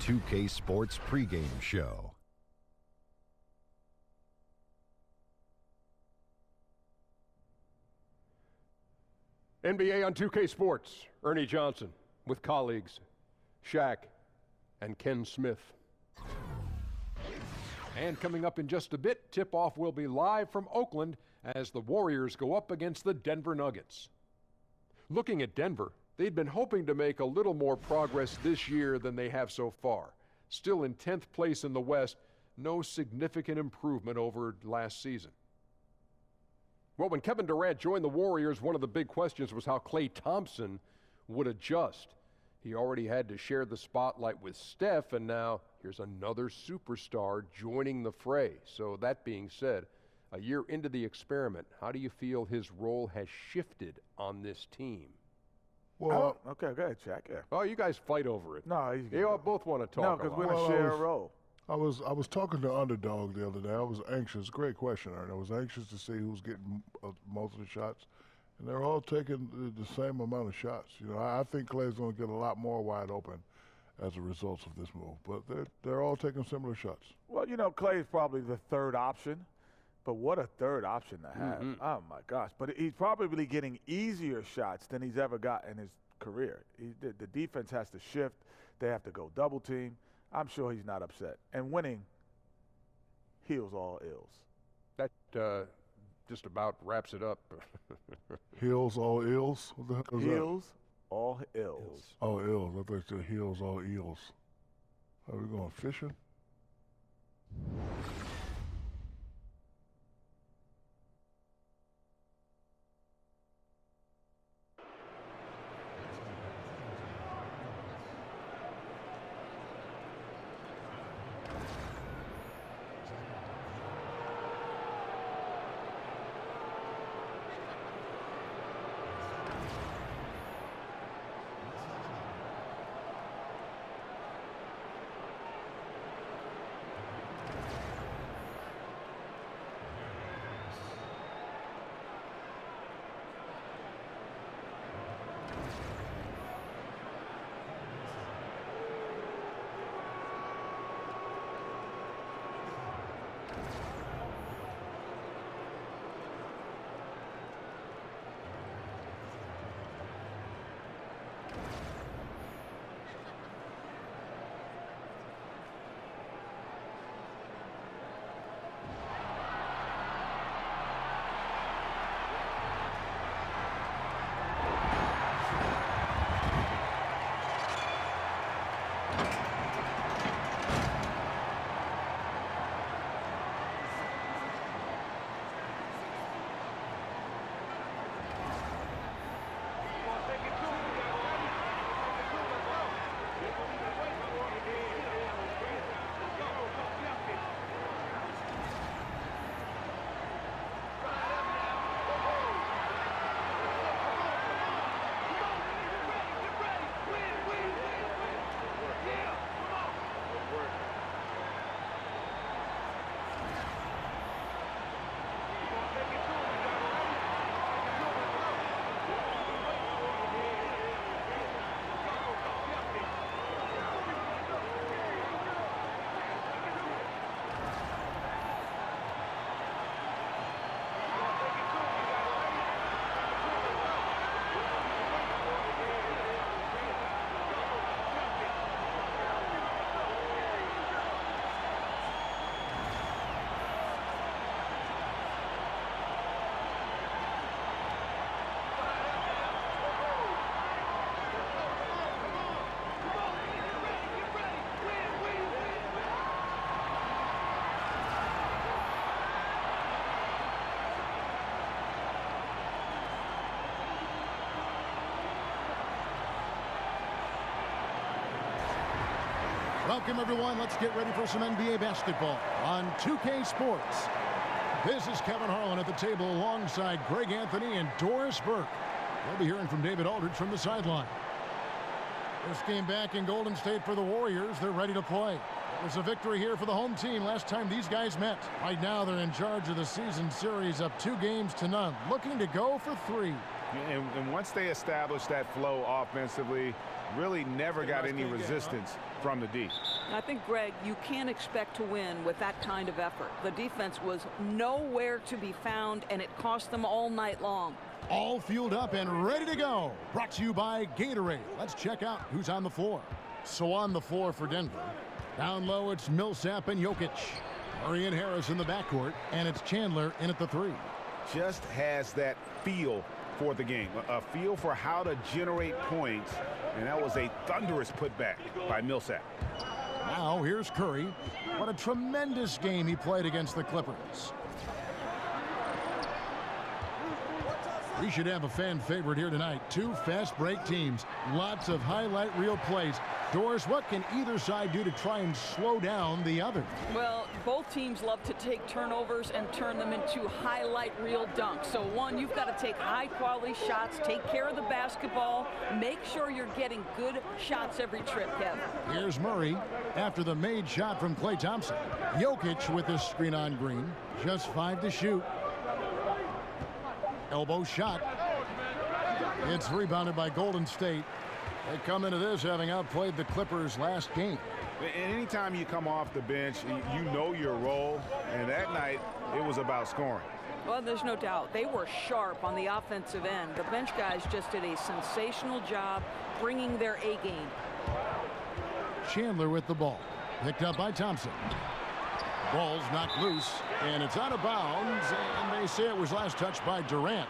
2K Sports pregame show. NBA on 2K Sports, Ernie Johnson with colleagues Shaq and Ken Smith. And coming up in just a bit, tip-off will be live from Oakland as the Warriors go up against the Denver Nuggets. Looking at Denver, they'd been hoping to make a little more progress this year than they have so far. Still in 10th place in the West, no significant improvement over last season. Well, when Kevin Durant joined the Warriors, one of the big questions was how Klay Thompson would adjust. He already had to share the spotlight with Steph, and now here's another superstar joining the fray. So that being said, a year into the experiment, how do you feel his role has shifted on this team? Well, okay, go ahead, Shaq. Yeah. Oh, you guys fight over it. No, he's you all both want to talk. No, because we're going to share a role. I was talking to Underdog the other day. I was anxious. Great question, Aaron. I was anxious to see who's getting most of the shots, and they're all taking the same amount of shots. You know, I think Klay's going to get a lot more wide open as a result of this move, but they're all taking similar shots. Well, you know, Klay is probably the third option, but what a third option to have. Mm-hmm. Oh, my gosh. But he's probably getting easier shots than he's ever got in his career. The defense has to shift. They have to go double team. I'm sure he's not upset. And winning heals all ills. That just about wraps it up. Heals all ills? What the heck is heals all ills. Oh, ills. I thought you said heals all eels. Are we going fishing? Welcome, everyone. Let's get ready for some NBA basketball on 2K Sports. This is Kevin Harlan at the table alongside Greg Anthony and Doris Burke. We'll be hearing from David Aldridge from the sideline. This game back in Golden State for the Warriors. They're ready to play. It was a victory here for the home team last time these guys met. Right now, they're in charge of the season series, up 2-0, looking to go for 3. And once they establish that flow offensively, really never got any resistance from the D. I think, Greg, you can't expect to win with that kind of effort. The defense was nowhere to be found, and it cost them all night long. All fueled up and ready to go. Brought to you by Gatorade. Let's check out who's on the floor. So on the floor for Denver. Down low, it's Millsap and Jokic. Murray and Harris in the backcourt, and it's Chandler in at the 3. Just has that feel for the game, a feel for how to generate points, and that was a thunderous putback by Millsap. Now here's Curry. What a tremendous game he played against the Clippers. We should have a fan favorite here tonight. 2 fast break teams. Lots of highlight reel plays. Doris, what can either side do to try and slow down the other? Well, both teams love to take turnovers and turn them into highlight reel dunks. So, one, you've got to take high-quality shots, take care of the basketball, make sure you're getting good shots every trip, Kev. Here's Murray after the made shot from Klay Thompson. Jokic with his screen on Green. Just 5 to shoot. Elbow shot. It's rebounded by Golden State. They come into this having outplayed the Clippers last game. And anytime you come off the bench, you know your role, and that night it was about scoring. Well, there's no doubt. They were sharp on the offensive end. The bench guys just did a sensational job bringing their A game. Chandler with the ball. Picked up by Thompson. Ball's knocked loose, and it's out of bounds, and they say it was last touched by Durant.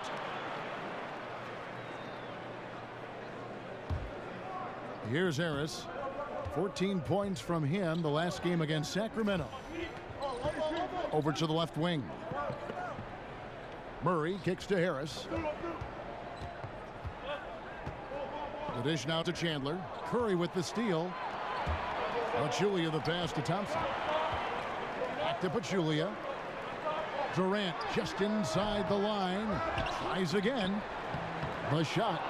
Here's Harris. 14 points from him the last game against Sacramento. Over to the left wing. Murray kicks to Harris. The dish now to Chandler. Curry with the steal. Pachulia the pass to Thompson. Back to Pachulia. Durant just inside the line. Tries again. The shot,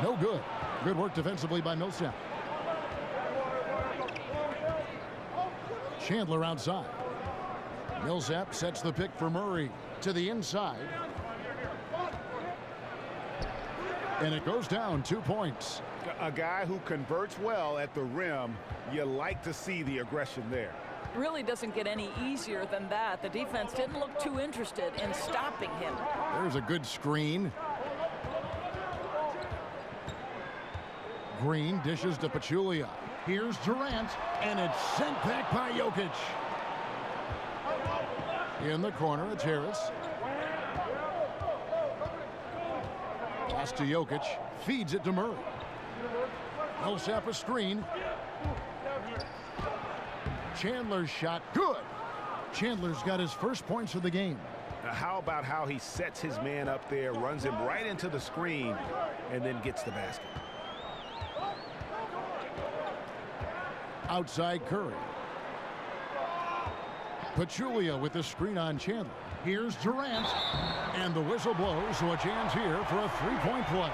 no good. Good work defensively by Millsap. Chandler outside. Millsap sets the pick for Murray to the inside. And it goes down 2 points. A guy who converts well at the rim, you like to see the aggression there. Really doesn't get any easier than that. The defense didn't look too interested in stopping him. There's a good screen. Green dishes to Pachulia. Here's Durant, and it's sent back by Jokic. In the corner, it's Harris. Pass to Jokic. Feeds it to Murray. Millsap a screen. Chandler's shot, good. Chandler's got his first points of the game. Now, how about how he sets his man up there, runs him right into the screen, and then gets the basket. Outside Curry. Pachulia with the screen on Chandler. Here's Durant. And the whistle blows, so a chance here for a three-point play.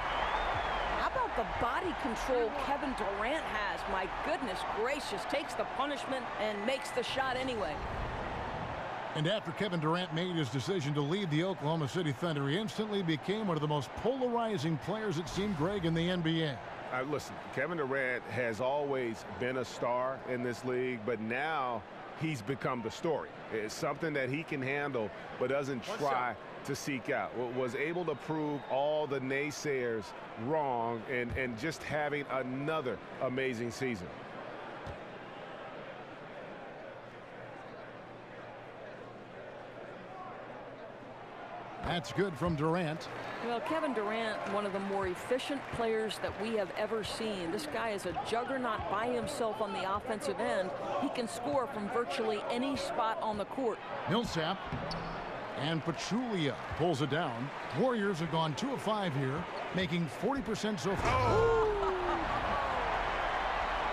How about the body control Kevin Durant has? My goodness gracious, takes the punishment and makes the shot anyway. And after Kevin Durant made his decision to leave the Oklahoma City Thunder, he instantly became one of the most polarizing players, it seemed, Greg, in the NBA. Listen, Kevin Durant has always been a star in this league, but now he's become the story. It's something that he can handle, but doesn't try to seek out. Was able to prove all the naysayers wrong and just having another amazing season. That's good from Durant. Well, Kevin Durant, one of the more efficient players that we have ever seen. This guy is a juggernaut by himself on the offensive end. He can score from virtually any spot on the court. Millsap and Pachulia pulls it down. Warriors have gone 2 of 5 here, making 40% so far. Oh.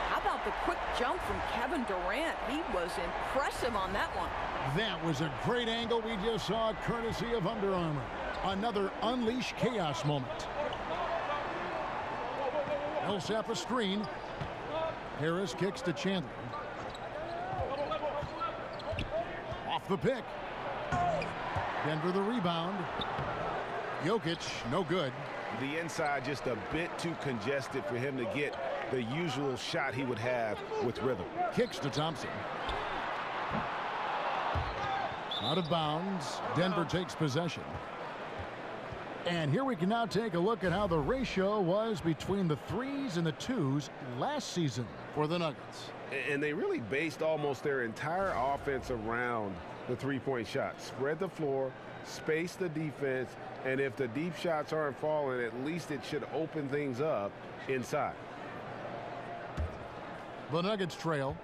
How about the quick jump from Kevin Durant? He was impressive on that one. That was a great angle we just saw, courtesy of Under Armour. Another unleash chaos moment. Millsap a screen. Harris kicks to Chandler. Off the pick. Denver the rebound. Jokic, no good. The inside just a bit too congested for him to get the usual shot he would have with rhythm. Kicks to Thompson. Out of bounds. Denver takes possession. And here we can now take a look at how the ratio was between the 3s and the 2s last season for the Nuggets. And they really based almost their entire offense around the three-point shot. Spread the floor, space the defense, and if the deep shots aren't falling, at least it should open things up inside. The Nuggets trail.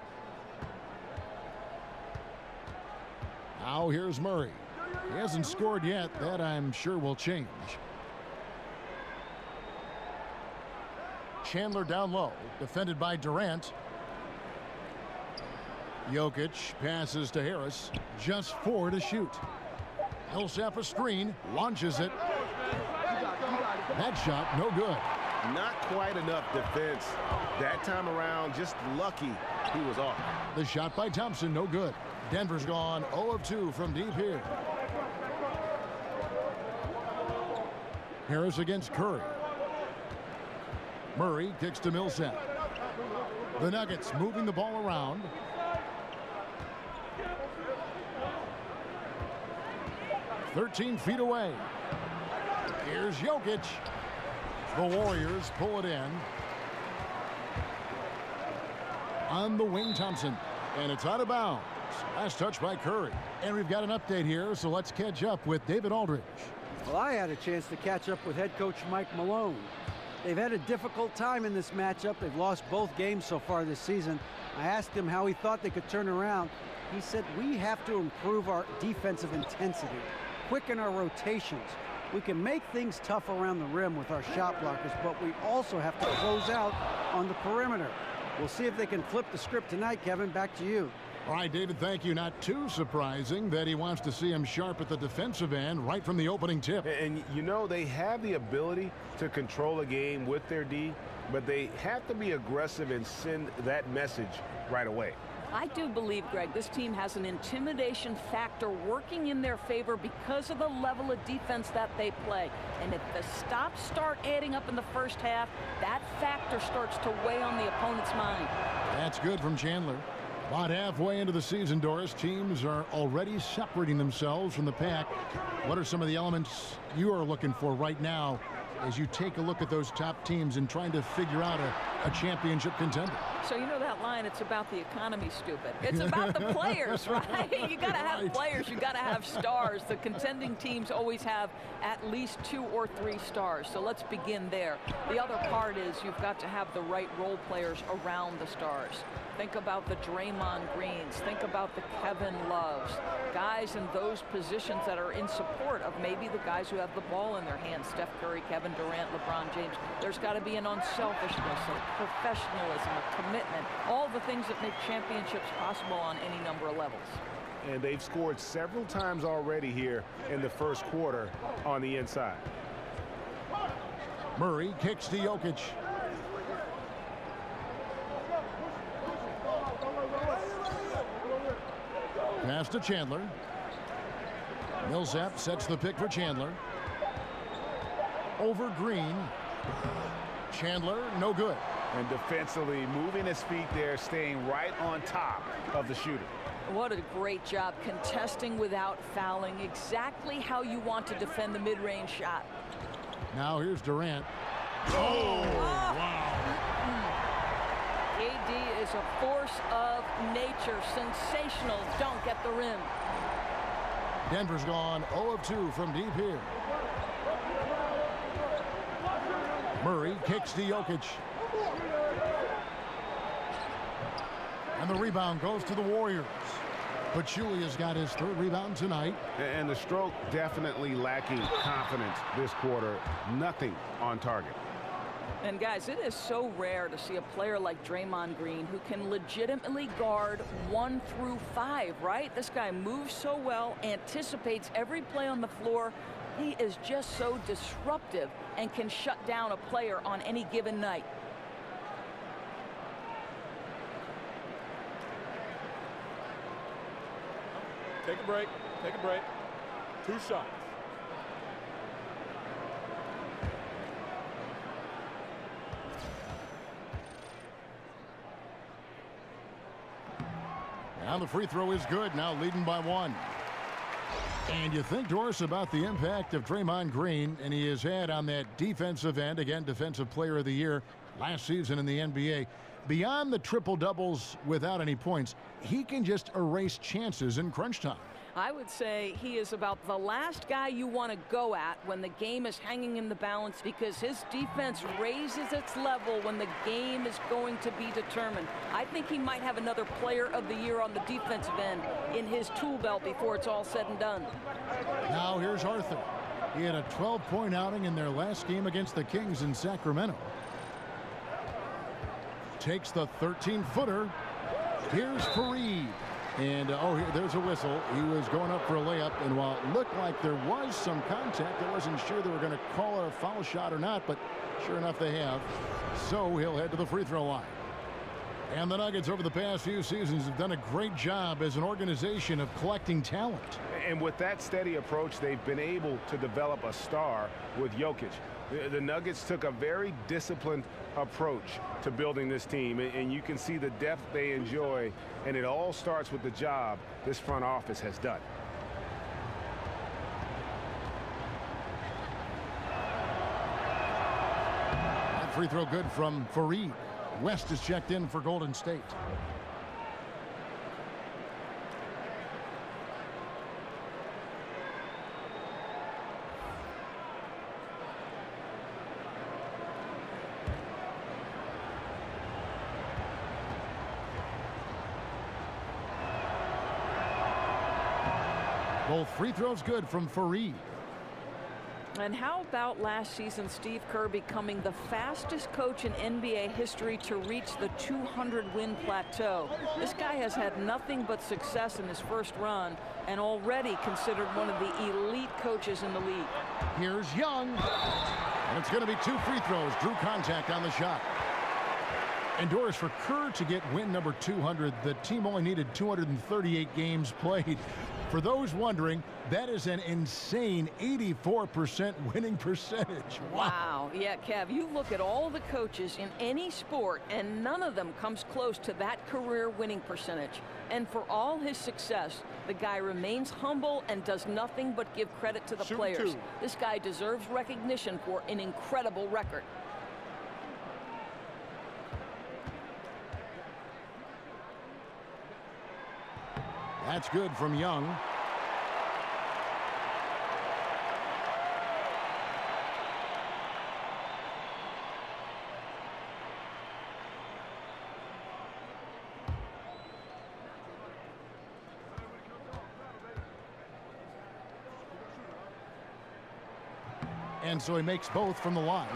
Now here's Murray. He hasn't scored yet. That I'm sure will change. Chandler down low, defended by Durant. Jokic passes to Harris. Just 4 to shoot. Millsap a screen, launches it. That shot no good. Not quite enough defense that time around. Just lucky he was off. The shot by Thompson no good. Denver's gone 0 of 2 from deep here. Harris against Curry. Murray kicks to Millsap. The Nuggets moving the ball around. "13 feet away. Here's Jokic. The Warriors pull it in. On the wing, Thompson. And it's out of bounds. Last touch by Curry. And we've got an update here, so let's catch up with David Aldridge. Well, I had a chance to catch up with head coach Mike Malone. They've had a difficult time in this matchup. They've lost both games so far this season. I asked him how he thought they could turn around. He said, we have to improve our defensive intensity, quicken our rotations. We can make things tough around the rim with our shot blockers, but we also have to close out on the perimeter. We'll see if they can flip the script tonight, Kevin. Back to you. All right, David, thank you. Not too surprising that he wants to see him sharp at the defensive end right from the opening tip. And, you know, they have the ability to control a game with their D, but they have to be aggressive and send that message right away. I do believe, Greg, this team has an intimidation factor working in their favor because of the level of defense that they play. And if the stops start adding up in the first half, that factor starts to weigh on the opponent's mind. That's good from Chandler. About halfway into the season, Doris, teams are already separating themselves from the pack. What are some of the elements you are looking for right now as you take a look at those top teams and trying to figure out a championship contender? So you know that line, it's about the economy, stupid. It's about the players, right? You got to have players. You got to have stars. The contending teams always have at least 2 or 3 stars. So let's begin there. The other part is you've got to have the right role players around the stars. Think about the Draymond Greens. Think about the Kevin Loves. Guys in those positions that are in support of maybe the guys who have the ball in their hands. Steph Curry, Kevin Durant, LeBron James. There's got to be an unselfishness, a professionalism, a commitment. All the things that make championships possible on any number of levels. And they've scored several times already here in the first quarter on the inside. Murray kicks to Jokic. Pass to Chandler. Millsap sets the pick for Chandler. Over Green. Chandler, no good. And defensively, moving his feet there, staying right on top of the shooter. What a great job contesting without fouling. Exactly how you want to defend the mid-range shot. Now here's Durant. Oh, wow. AD is a force of nature. Sensational dunk at the rim. Denver's gone 0 of 2 from deep here. Murray kicks to Jokic. And the rebound goes to the Warriors. Pachulia's got his 3rd rebound tonight. And the stroke definitely lacking confidence this quarter. Nothing on target. And guys, it is so rare to see a player like Draymond Green who can legitimately guard 1 through 5, right? This guy moves so well, anticipates every play on the floor. He is just so disruptive and can shut down a player on any given night. Take a break. Take a break. 2 shots. Now the free throw is good, now leading by 1. And you think, Doris, about the impact of Draymond Green, and he has had on that defensive end, again, Defensive Player of the Year last season in the NBA. Beyond the triple-doubles without any points, he can just erase chances in crunch time. I would say he is about the last guy you want to go at when the game is hanging in the balance, because his defense raises its level when the game is going to be determined. I think he might have another Player of the Year on the defensive end in his tool belt before it's all said and done. Now here's Arthur. He had a 12-point outing in their last game against the Kings in Sacramento. Takes the 13-footer. Here's Fareed. And, there's a whistle. He was going up for a layup, and while it looked like there was some contact, I wasn't sure they were going to call it a foul shot or not, but sure enough they have. So he'll head to the free throw line. And the Nuggets over the past few seasons have done a great job as an organization of collecting talent. And with that steady approach, they've been able to develop a star with Jokic. The Nuggets took a very disciplined approach to building this team, and you can see the depth they enjoy, and it all starts with the job this front office has done. That free throw good from Fareed. West is checked in for Golden State. Both free throws good from Fareed. And how about last season, Steve Kerr becoming the fastest coach in NBA history to reach the 200-win plateau? This guy has had nothing but success in his first run and already considered one of the elite coaches in the league. Here's Young. And it's going to be 2 free throws. Drew contact on the shot. And Doris, for Kerr to get win number 200, the team only needed 238 games played. For those wondering, that is an insane 84% winning percentage. Wow. Yeah, Kev, you look at all the coaches in any sport, and none of them comes close to that career winning percentage. And for all his success, the guy remains humble and does nothing but give credit to the players. This guy deserves recognition for an incredible record. That's good from Young. And so he makes both from the line.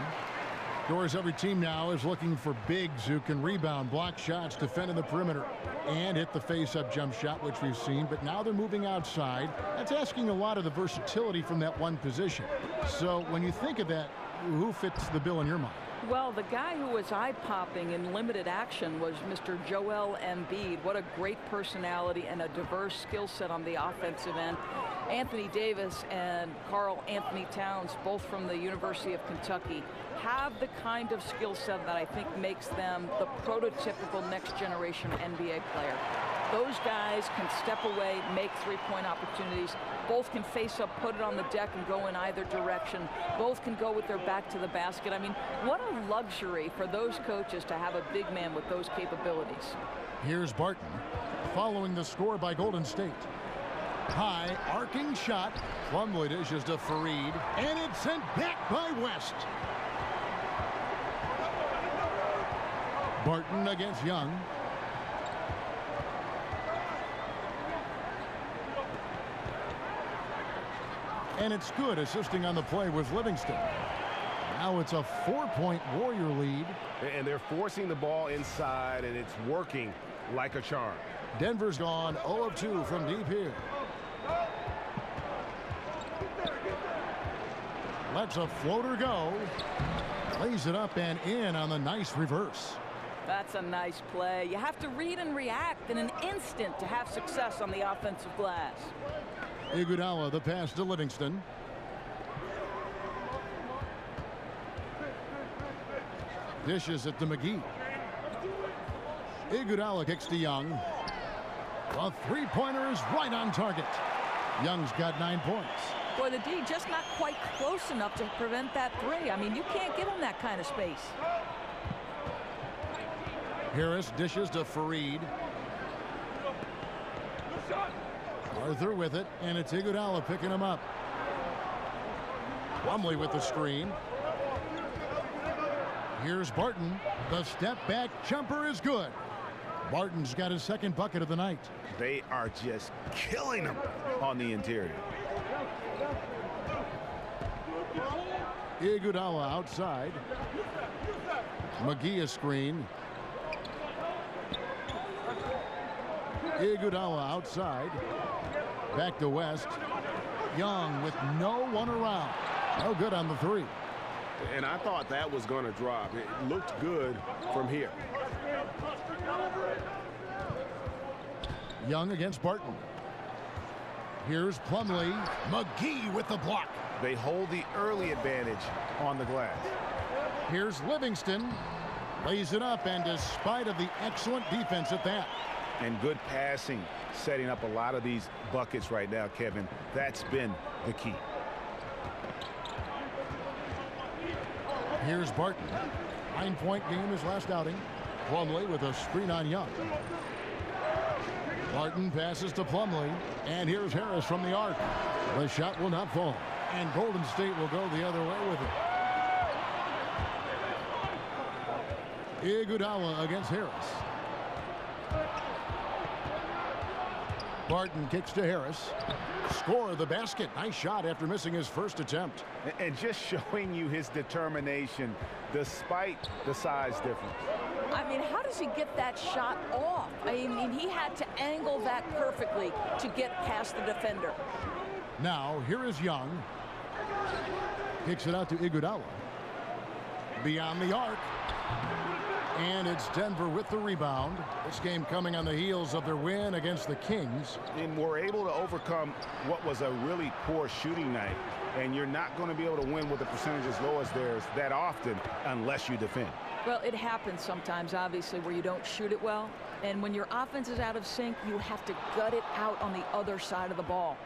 Doris, every team now is looking for bigs who can rebound, block shots, defend in the perimeter, and hit the face-up jump shot, which we've seen. But now they're moving outside. That's asking a lot of the versatility from that one position. So when you think of that, who fits the bill in your mind? Well, the guy who was eye-popping in limited action was Mr. Joel Embiid. What a great personality and a diverse skill set on the offensive end. Anthony Davis and Karl Anthony Towns, both from the University of Kentucky, have the kind of skill set that I think makes them the prototypical next-generation NBA player. Those guys can step away, make three-point opportunities. Both can face up, put it on the deck, and go in either direction. Both can go with their back to the basket. I mean, what a luxury for those coaches to have a big man with those capabilities. Here's Barton, following the score by Golden State. High, arcing shot. Plumlee dishes to Fareed, and it's sent back by West. Barton against Young. And it's good. Assisting on the play was Livingston. Now it's a 4-point Warrior lead. And they're forcing the ball inside, and it's working like a charm. Denver's gone 0 of 2 from deep here. Lets a floater go. Lays it up and in on the nice reverse. That's a nice play. You have to read and react in an instant to have success on the offensive glass. Iguodala, the pass to Livingston. Dishes it to McGee. Iguodala kicks to Young. The three-pointer is right on target. Young's got 9 points. Boy, the D just not quite close enough to prevent that three. I mean, you can't give him that kind of space. Harris dishes to Fareed. Arthur with it, and it's Iguodala picking him up. Plumlee with the screen. Here's Barton. The step-back jumper is good. Barton's got his second bucket of the night. They are just killing him on the interior. Iguodala outside. McGee a screen. Iguodala outside. Back to West. Young with no one around. No good on the three. And I thought that was going to drop. It looked good from here. Young against Barton. Here's Plumlee. McGee with the block. They hold the early advantage on the glass. Here's Livingston. Lays it up, and despite of the excellent defense at that. And good passing, setting up a lot of these buckets right now, Kevin. That's been the key. Here's Barton. 9-point game his last outing. Plumlee with a screen on Young. Barton passes to Plumlee, and here's Harris from the arc. The shot will not fall, and Golden State will go the other way with it. Iguodala against Harris. Barton kicks to Harris. Score the basket. Nice shot after missing his first attempt. And just showing you his determination despite the size difference. I mean, how does he get that shot off? I mean, he had to angle that perfectly to get past the defender. Now, here is Young. Kicks it out to Iguodala. Beyond the arc. And it's Denver with the rebound. This game coming on the heels of their win against the Kings. And we're able to overcome what was a really poor shooting night. And you're not going to be able to win with the percentage as low as theirs that often unless you defend. Well, it happens sometimes, obviously, where you don't shoot it well. And when your offense is out of sync, you have to gut it out on the other side of the ball.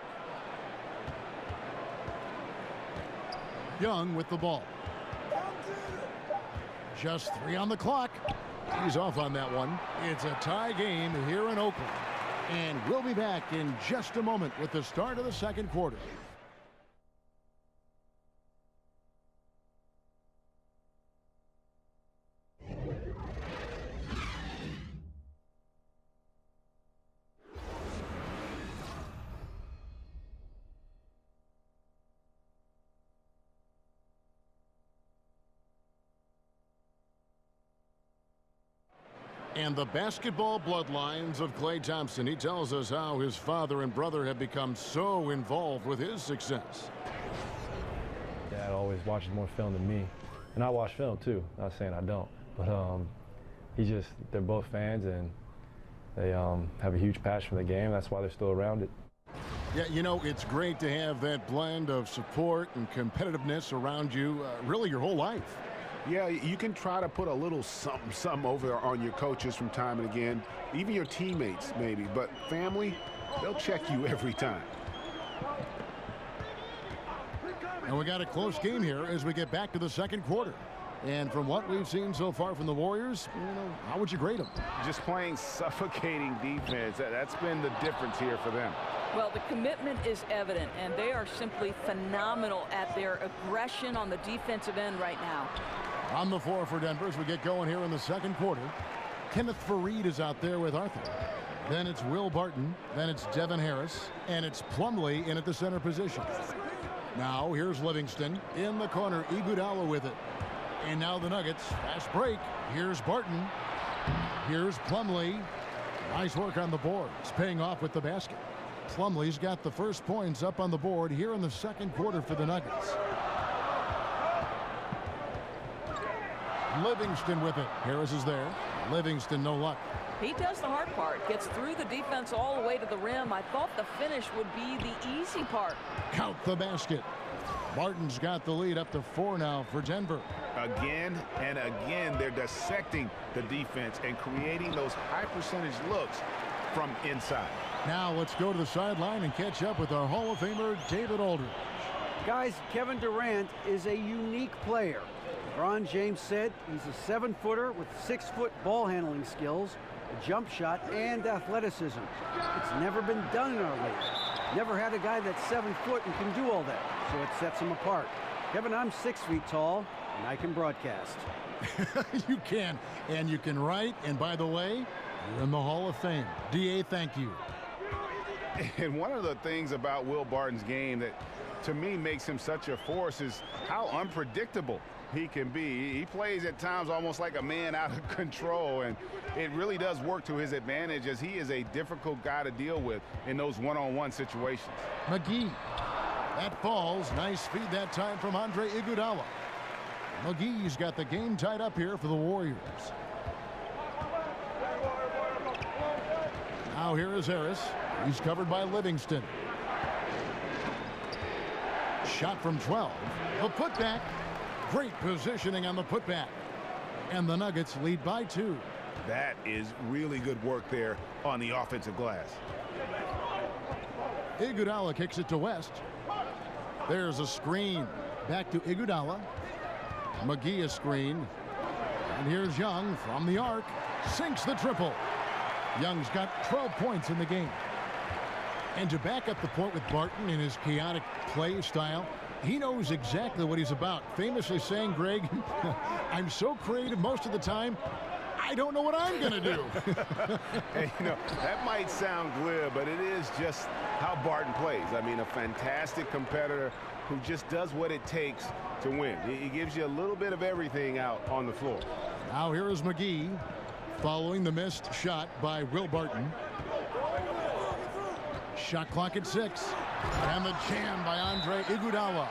Young with the ball. Just 3 on the clock. He's off on that one. It's a tie game here in Oakland. And we'll be back in just a moment with the start of the second quarter. And the basketball bloodlines of Klay Thompson. He tells us how his father and brother have become so involved with his success. Dad always watches more film than me. And I watch film too. Not saying I don't. But they're both fans, and they have a huge passion for the game. That's why they're still around it. Yeah, you know, it's great to have that blend of support and competitiveness around you really your whole life. Yeah, you can try to put a little something over on your coaches from time and again, even your teammates maybe, but family, they'll check you every time. And we got a close game here as we get back to the second quarter. And from what we've seen so far from the Warriors, how would you grade them? Just playing suffocating defense. That's been the difference here for them. Well, the commitment is evident, and they are simply phenomenal at their aggression on the defensive end right now. On the floor for Denver as we get going here in the second quarter. Kenneth Fareed is out there with Arthur. Then it's Will Barton. Then it's Devin Harris. And it's Plumlee in at the center position. Now here's Livingston in the corner. Iguodala with it. And now the Nuggets. Fast break. Here's Barton. Here's Plumlee. Nice work on the boards. Paying off with the basket. Plumlee's got the first points up on the board here in the second quarter for the Nuggets. Livingston with it. Harris is there. Livingston, no luck. He does the hard part. Gets through the defense all the way to the rim. I thought the finish would be the easy part. Count the basket. Barton's got the lead up to 4 now for Denver. Again and again, they're dissecting the defense and creating those high percentage looks from inside. Now let's go to the sideline and catch up with our Hall of Famer, David Aldridge. Guys, Kevin Durant is a unique player. LeBron James said he's a 7-footer with 6-foot ball handling skills, a jump shot, and athleticism. It's never been done in our league. Never had a guy that's 7 foot and can do all that, so it sets him apart. Kevin, I'm 6 feet tall, and I can broadcast. You can, and you can write, and by the way, you're in the Hall of Fame. D.A., thank you. And one of the things about Will Barton's game that, to me, makes him such a force is how unpredictable he can be. He plays at times almost like a man out of control, and it really does work to his advantage as he is a difficult guy to deal with in those one-on-one situations. McGee. That falls. Nice feed that time from Andre Iguodala. McGee's got the game tied up here for the Warriors. Now here is Harris. He's covered by Livingston. Shot from 12. The putback. Great positioning on the putback. And the Nuggets lead by 2. That is really good work there on the offensive glass. Iguodala kicks it to West. There's a screen. Back to Iguodala. McGee a screen. And here's Young from the arc. Sinks the triple. Young's got 12 points in the game. And to back up the point with Barton in his chaotic play style, he knows exactly what he's about. Famously saying, Greg, I'm so creative most of the time, I don't know what I'm going to do. Hey, you know, that might sound glib, but it is just how Barton plays. I mean, a fantastic competitor who just does what it takes to win. He gives you a little bit of everything out on the floor. Now here is McGee following the missed shot by Will Barton. Shot clock at 6. And the jam by Andre Iguodala.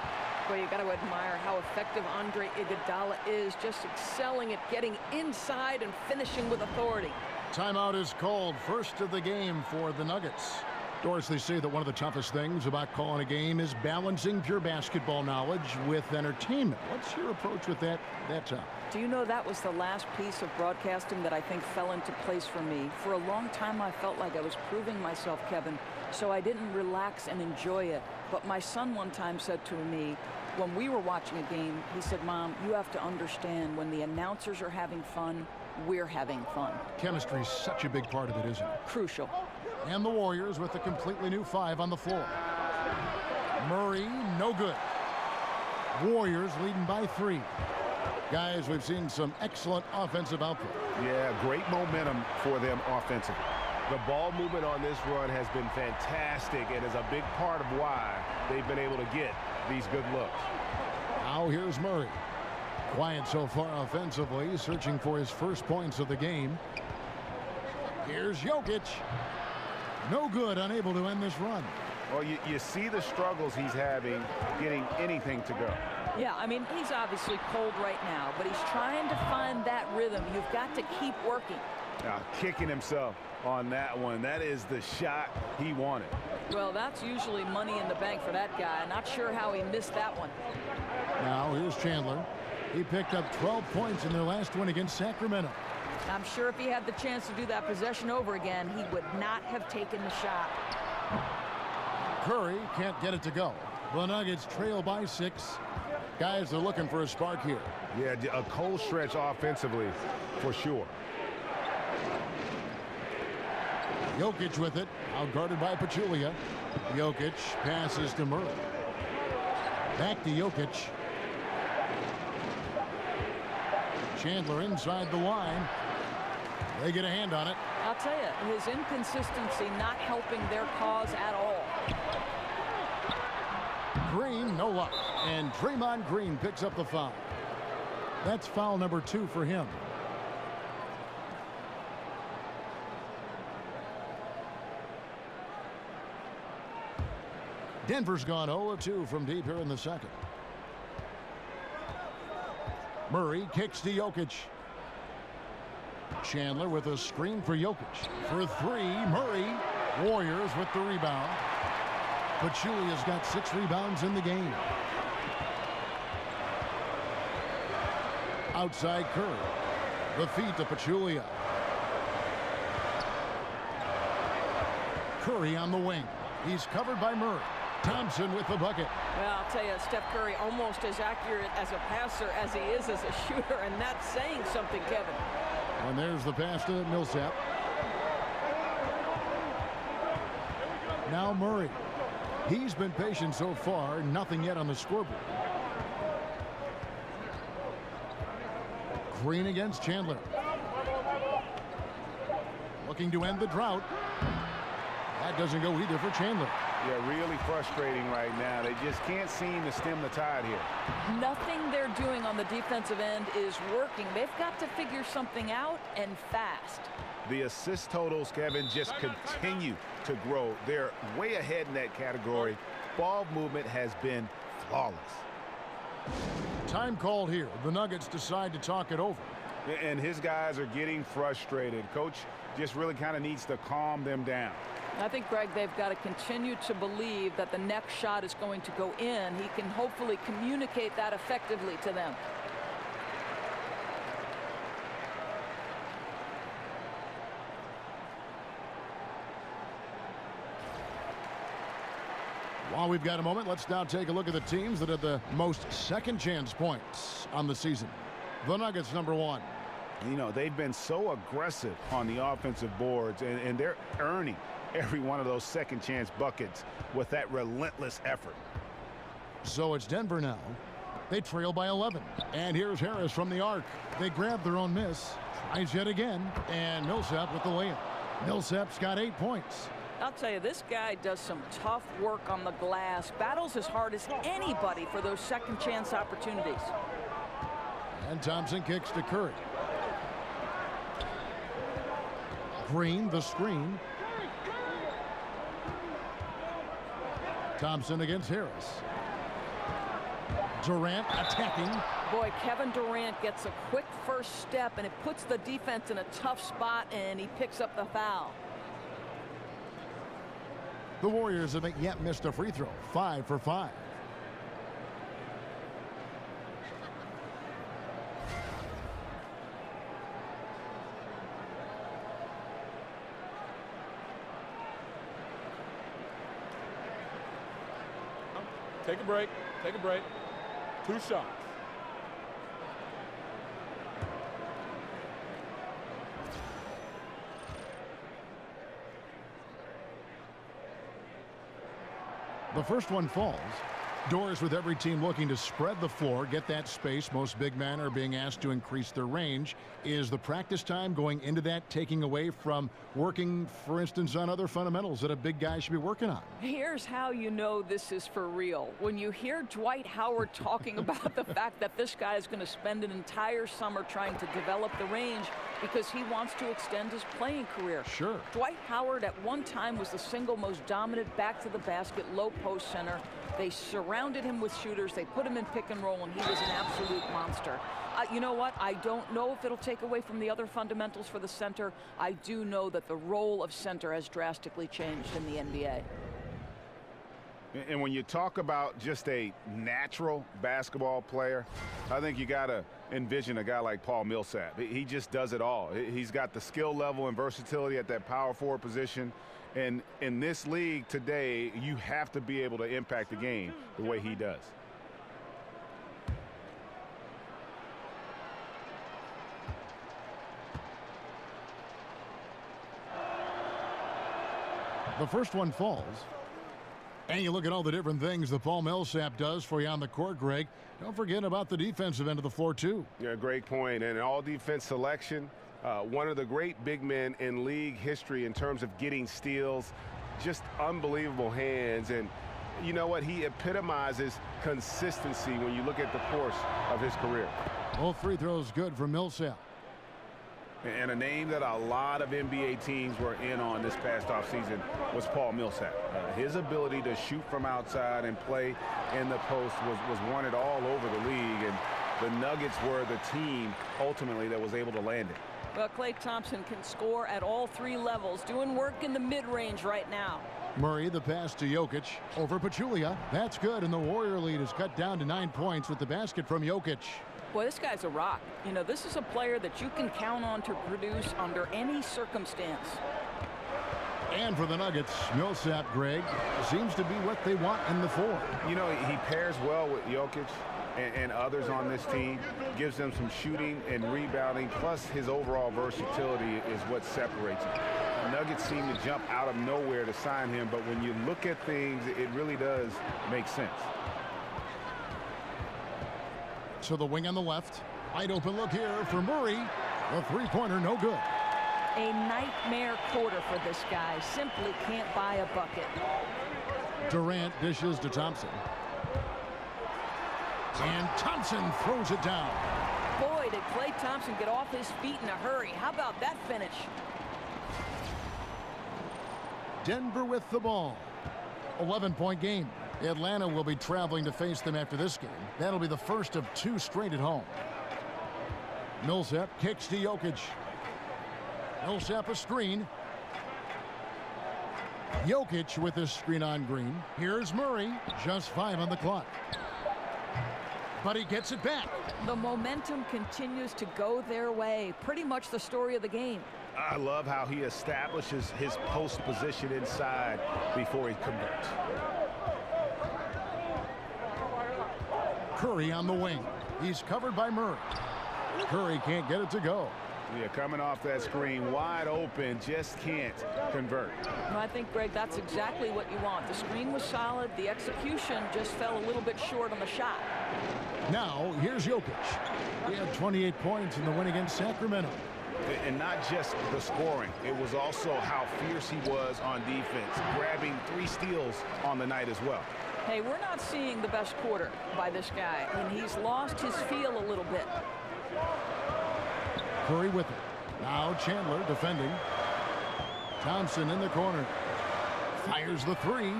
Well, you got to admire how effective Andre Iguodala is, just excelling at getting inside and finishing with authority. Timeout is called. First of the game for the Nuggets. Doris, they say that one of the toughest things about calling a game is balancing pure basketball knowledge with entertainment. What's your approach with that topic? Do you know that was the last piece of broadcasting that I think fell into place for me? For a long time, I felt like I was proving myself, Kevin, so I didn't relax and enjoy it. But my son one time said to me, when we were watching a game, he said, Mom, you have to understand when the announcers are having fun, we're having fun. Chemistry is such a big part of it, isn't it? Crucial. And the Warriors with a completely new 5 on the floor. Murray, no good. Warriors leading by 3. Guys, we've seen some excellent offensive output. Yeah, great momentum for them offensively. The ball movement on this run has been fantastic and is a big part of why they've been able to get these good looks. Now here's Murray. Quiet so far offensively, searching for his first points of the game. Here's Jokic. No good, unable to end this run. Well, you see the struggles he's having getting anything to go. Yeah, I mean, he's obviously cold right now, but he's trying to find that rhythm. You've got to keep working. Now, kicking himself on that one. That is the shot he wanted. Well, that's usually money in the bank for that guy. Not sure how he missed that one. Now here's Chandler. He picked up 12 points in their last win against Sacramento. I'm sure if he had the chance to do that possession over again, he would not have taken the shot. Curry can't get it to go. The Nuggets trail by 6. Guys are looking for a spark here. Yeah, a cold stretch offensively for sure. Jokic with it, outguarded by Pachulia. Jokic passes to Murray. Back to Jokic. Chandler inside the line. They get a hand on it. I'll tell you, his inconsistency not helping their cause at all. Green, no luck. And Draymond Green picks up the foul. That's foul number 2 for him. Denver's gone 0-2 from deep here in the second. Murray kicks to Jokic. Chandler with a screen for Jokic. For 3, Murray. Warriors with the rebound. Pachulia's got 6 rebounds in the game. Outside Curry. The feed to Pachulia. Curry on the wing. He's covered by Murray. Thompson with the bucket. Well, I'll tell you, Steph Curry almost as accurate as a passer as he is as a shooter, and that's saying something, Kevin. And there's the pass to Millsap. Now Murray. He's been patient so far. Nothing yet on the scoreboard. Green against Chandler. Looking to end the drought. That doesn't go either for Chandler. Yeah, really frustrating right now. They just can't seem to stem the tide here. Nothing they're doing on the defensive end is working. They've got to figure something out, and fast. The assist totals, Kevin, just continue to grow. They're way ahead in that category. Ball movement has been flawless. Time called here. The Nuggets decide to talk it over. And his guys are getting frustrated. Coach just really kind of needs to calm them down. I think, Greg, they've got to continue to believe that the next shot is going to go in. He can hopefully communicate that effectively to them. While we've got a moment, let's now take a look at the teams that had the most second chance points on the season. The Nuggets, number 1. You know, they've been so aggressive on the offensive boards, and they're earning every one of those second chance buckets with that relentless effort. So it's Denver now. They trail by 11. And here's Harris from the arc. They grab their own miss. Tries yet again. And Millsap with the layup. Millsap's got 8 points. I'll tell you, this guy does some tough work on the glass. Battles as hard as anybody for those second chance opportunities. And Thompson kicks to Curry. Green, the screen. Thompson against Harris. Durant attacking. Boy, Kevin Durant gets a quick first step, and it puts the defense in a tough spot, and he picks up the foul. The Warriors haven't yet missed a free throw. 5 for 5. Take a break. Take a break. 2 shots. The first one falls. Doors with every team looking to spread the floor, get that space. Most big men are being asked to increase their range. Is the practice time going into that taking away from working, for instance, on other fundamentals that a big guy should be working on? Here's how you know this is for real. When you hear Dwight Howard talking about the fact that this guy is going to spend an entire summer trying to develop the range because he wants to extend his playing career. Sure. Dwight Howard at one time was the single most dominant back-to-the-basket low-post center. They surrounded him with shooters. They put him in pick and roll, and he was an absolute monster. You know what? I don't know if it'll take away from the other fundamentals for the center. I do know that the role of center has drastically changed in the NBA. And when you talk about just a natural basketball player, I think you got to envision a guy like Paul Millsap. He just does it all. He's got the skill level and versatility at that power forward position. And in this league today, you have to be able to impact the game the way he does. The first one falls. And you look at all the different things that Paul Millsap does for you on the court, Greg. Don't forget about the defensive end of the floor, too. Yeah, great point. And all defense selection. One of the great big men in league history in terms of getting steals, just unbelievable hands. And you know what? He epitomizes consistency when you look at the course of his career. Both free throws good for Millsap. And a name that a lot of NBA teams were in on this past offseason was Paul Millsap. His ability to shoot from outside and play in the post was wanted all over the league. And the Nuggets were the team ultimately that was able to land it. Well, Klay Thompson can score at all 3 levels, doing work in the mid-range right now. Murray, the pass to Jokic over Pachulia. That's good, and the Warrior lead is cut down to 9 points with the basket from Jokic. Boy, this guy's a rock. You know, this is a player that you can count on to produce under any circumstance. And for the Nuggets, Millsap, Greg, seems to be what they want in the four. You know, he pairs well with Jokic and others on this team, gives them some shooting and rebounding, plus his overall versatility is what separates him. The Nuggets seem to jump out of nowhere to sign him, but when you look at things, it really does make sense. To the wing on the left. Wide open look here for Murray. The three-pointer, no good. A nightmare quarter for this guy. Simply can't buy a bucket. Durant dishes to Thompson. And Thompson throws it down. Boy, did Klay Thompson get off his feet in a hurry. How about that finish? Denver with the ball. 11-point game. Atlanta will be traveling to face them after this game. That'll be the first of 2 straight at home. Millsap kicks to Jokic. Millsap a screen. Jokic with his screen on Green. Here's Murray. Just 5 on the clock. But he gets it back. The momentum continues to go their way. Pretty much the story of the game. I love how he establishes his post position inside before he converts. Curry on the wing. He's covered by Murray. Curry can't get it to go. Yeah, coming off that screen, wide open, just can't convert. No, I think, Greg, that's exactly what you want. The screen was solid. The execution just fell a little bit short on the shot. Now, here's Jokic. He had 28 points in the win against Sacramento. And not just the scoring, it was also how fierce he was on defense, grabbing 3 steals on the night as well. Hey, we're not seeing the best quarter by this guy, and he's lost his feel a little bit. Curry with it. Now Chandler defending. Thompson in the corner. Fires the 3.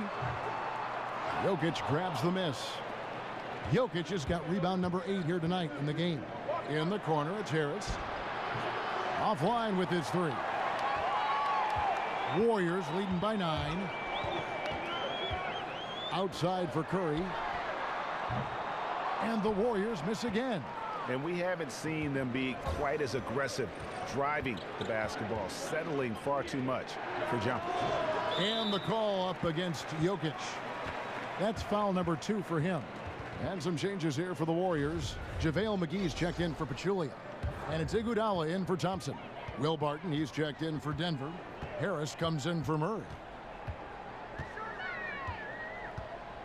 Jokic grabs the miss. Jokic has got rebound number 8 here tonight in the game. In the corner, it's Harris. Offline with his 3. Warriors leading by 9. Outside for Curry. And the Warriors miss again. And we haven't seen them be quite as aggressive driving the basketball, settling far too much for jumpers. And the call up against Jokic. That's foul number 2 for him. And some changes here for the Warriors. JaVale McGee's checked in for Pachulia. And it's Iguodala in for Thompson. Will Barton, he's checked in for Denver. Harris comes in for Murray.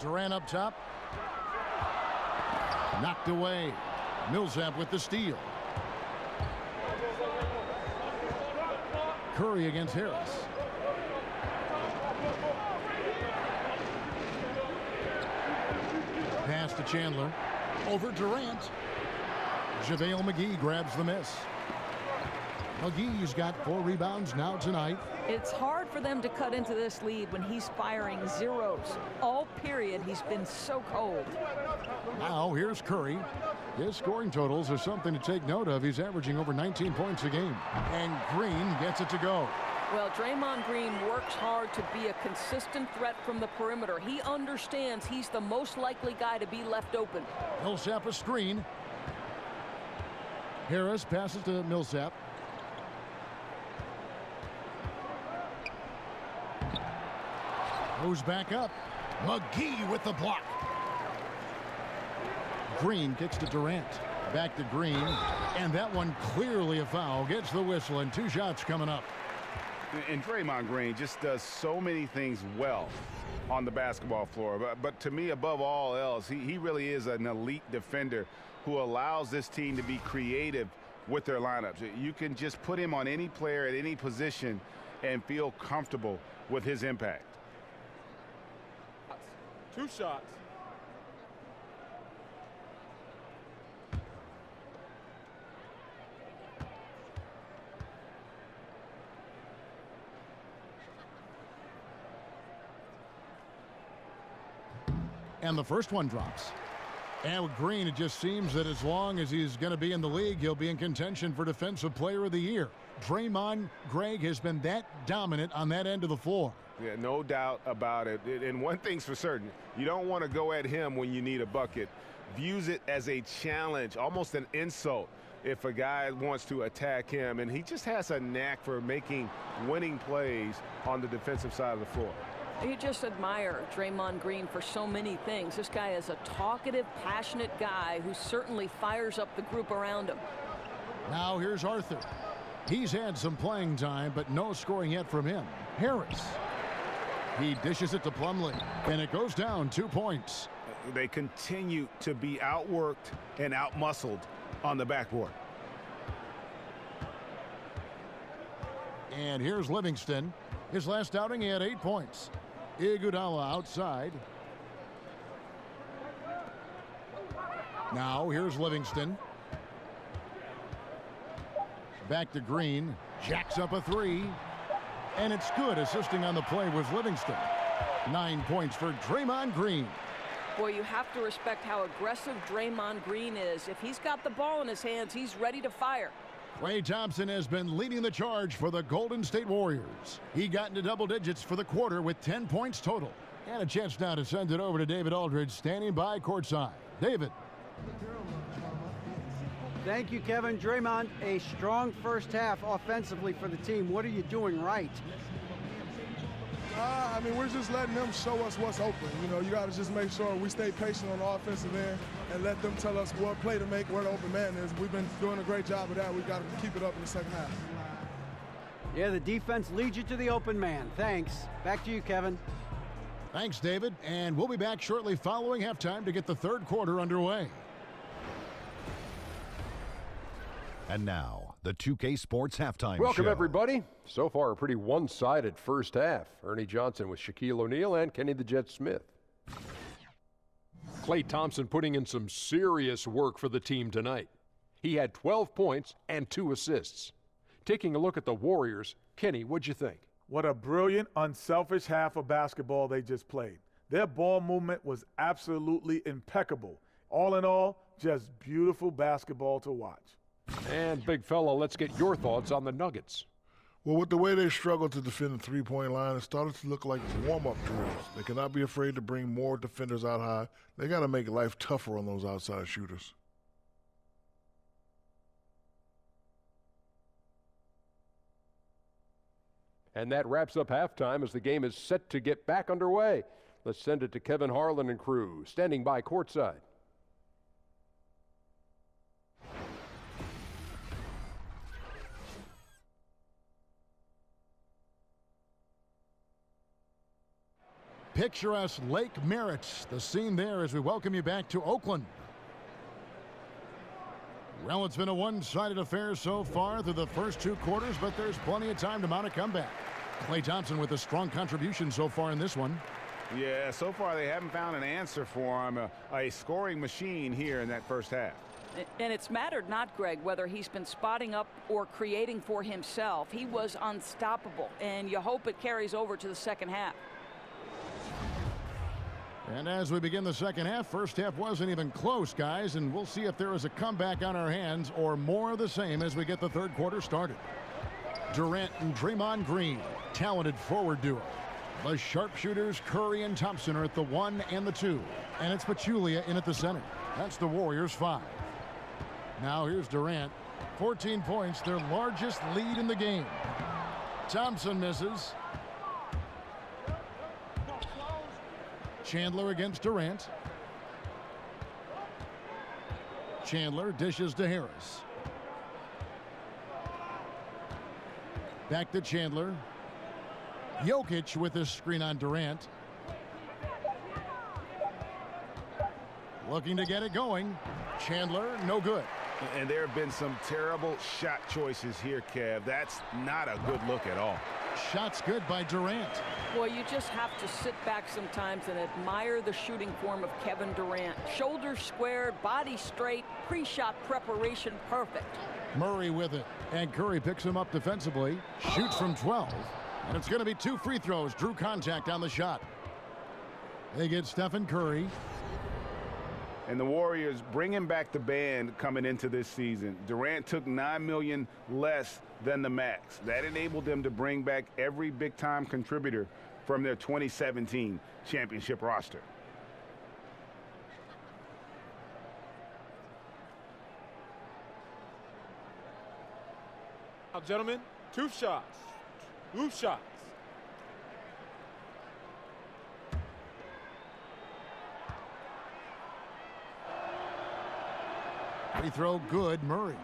Durant up top. Knocked away. Millsap with the steal. Curry against Harris. Pass to Chandler. Over Durant. JaVale McGee grabs the miss. McGee's got 4 rebounds now tonight. It's hard for them to cut into this lead when he's firing zeros. All period, he's been so cold. Now here's Curry. His scoring totals are something to take note of. He's averaging over 19 points a game. And Green gets it to go. Well, Draymond Green works hard to be a consistent threat from the perimeter. He understands he's the most likely guy to be left open. Millsap a screen. Harris passes to Millsap. Goes back up. McGee with the block. Green kicks to Durant. Back to Green. And that one clearly a foul. Gets the whistle and 2 shots coming up. And Draymond Green just does so many things well on the basketball floor. But to me, above all else, he really is an elite defender who allows this team to be creative with their lineups. You can just put him on any player at any position and feel comfortable with his impact. 2 shots. And the first one drops. And with Green, it just seems that as long as he's going to be in the league, he'll be in contention for Defensive Player of the Year. Draymond, Greg, has been that dominant on that end of the floor. Yeah, no doubt about it. And one thing's for certain, you don't want to go at him when you need a bucket. Views it as a challenge, almost an insult if a guy wants to attack him, and he just has a knack for making winning plays on the defensive side of the floor. You just admire Draymond Green for so many things. This guy is a talkative, passionate guy who certainly fires up the group around him. Now here's Arthur. He's had some playing time, but no scoring yet from him. Harris. He dishes it to Plumlee, and it goes down 2 points. They continue to be outworked and outmuscled on the backboard. And here's Livingston. His last outing, he had 8 points. Iguodala outside. Now here's Livingston. Back to Green. Jacks up a three. And it's good. Assisting on the play was Livingston. 9 points for Draymond Green. Boy, you have to respect how aggressive Draymond Green is. If he's got the ball in his hands, he's ready to fire. Klay Thompson has been leading the charge for the Golden State Warriors. He got into double digits for the quarter with 10 points total. And a chance now to send it over to David Aldridge, standing by courtside. David. Thank you, Kevin. Draymond, a strong first half offensively for the team. What are you doing right? I mean, we're just letting them show us what's open. You know, you got to just make sure we stay patient on the offensive end and let them tell us what play to make, where the open man is. We've been doing a great job of that. We've got to keep it up in the second half. Yeah, the defense leads you to the open man. Thanks. Back to you, Kevin. Thanks, David. And we'll be back shortly following halftime to get the third quarter underway. And now, the 2K Sports Halftime Welcome, Show. everybody. So far, a pretty one-sided first half. Ernie Johnson with Shaquille O'Neal and Kenny the Jet Smith. Klay Thompson putting in some serious work for the team tonight. He had 12 points and 2 assists. Taking a look at the Warriors, Kenny, what'd you think? What a brilliant, unselfish half of basketball they just played. Their ball movement was absolutely impeccable. All in all, just beautiful basketball to watch. And, big fella, let's get your thoughts on the Nuggets. Well, with the way they struggled to defend the three-point line, it started to look like warm-up drills. They cannot be afraid to bring more defenders out high. They got to make life tougher on those outside shooters. And that wraps up halftime as the game is set to get back underway. Let's send it to Kevin Harlan and crew, standing by courtside. Picturesque Lake Merritt, the scene there as we welcome you back to Oakland. Well, it's been a one-sided affair so far through the first 2 quarters, but there's plenty of time to mount a comeback. Klay Thompson with a strong contribution so far in this one. Yeah, so far they haven't found an answer for him, a scoring machine here in that first half. And it's mattered not, Greg, whether he's been spotting up or creating for himself. He was unstoppable, and you hope it carries over to the second half. And as we begin the second half, first half wasn't even close, guys, and we'll see if there is a comeback on our hands or more of the same as we get the third quarter started. Durant and Draymond Green, talented forward duo. The sharpshooters Curry and Thompson are at the 1 and the 2, and it's Pachulia in at the center. That's the Warriors' 5. Now here's Durant, 14 points, their largest lead in the game. Thompson misses. Chandler against Durant. Chandler dishes to Harris. Back to Chandler. Jokic with his screen on Durant. Looking to get it going. Chandler, no good. And there have been some terrible shot choices here, Kev. That's not a good look at all. Shots good by Durant. Boy, you just have to sit back sometimes and admire the shooting form of Kevin Durant. Shoulders squared, body straight, pre-shot preparation perfect. Murray with it, and Curry picks him up defensively. Shoots from 12, and it's going to be 2 free throws. Drew contact on the shot. They get Stephen Curry. And the Warriors bringing back the band coming into this season. Durant took $9 million less than the max. That enabled them to bring back every big-time contributor from their 2017 championship roster. Now, gentlemen, 2 shots. 2 shots. Free throw good, Murray.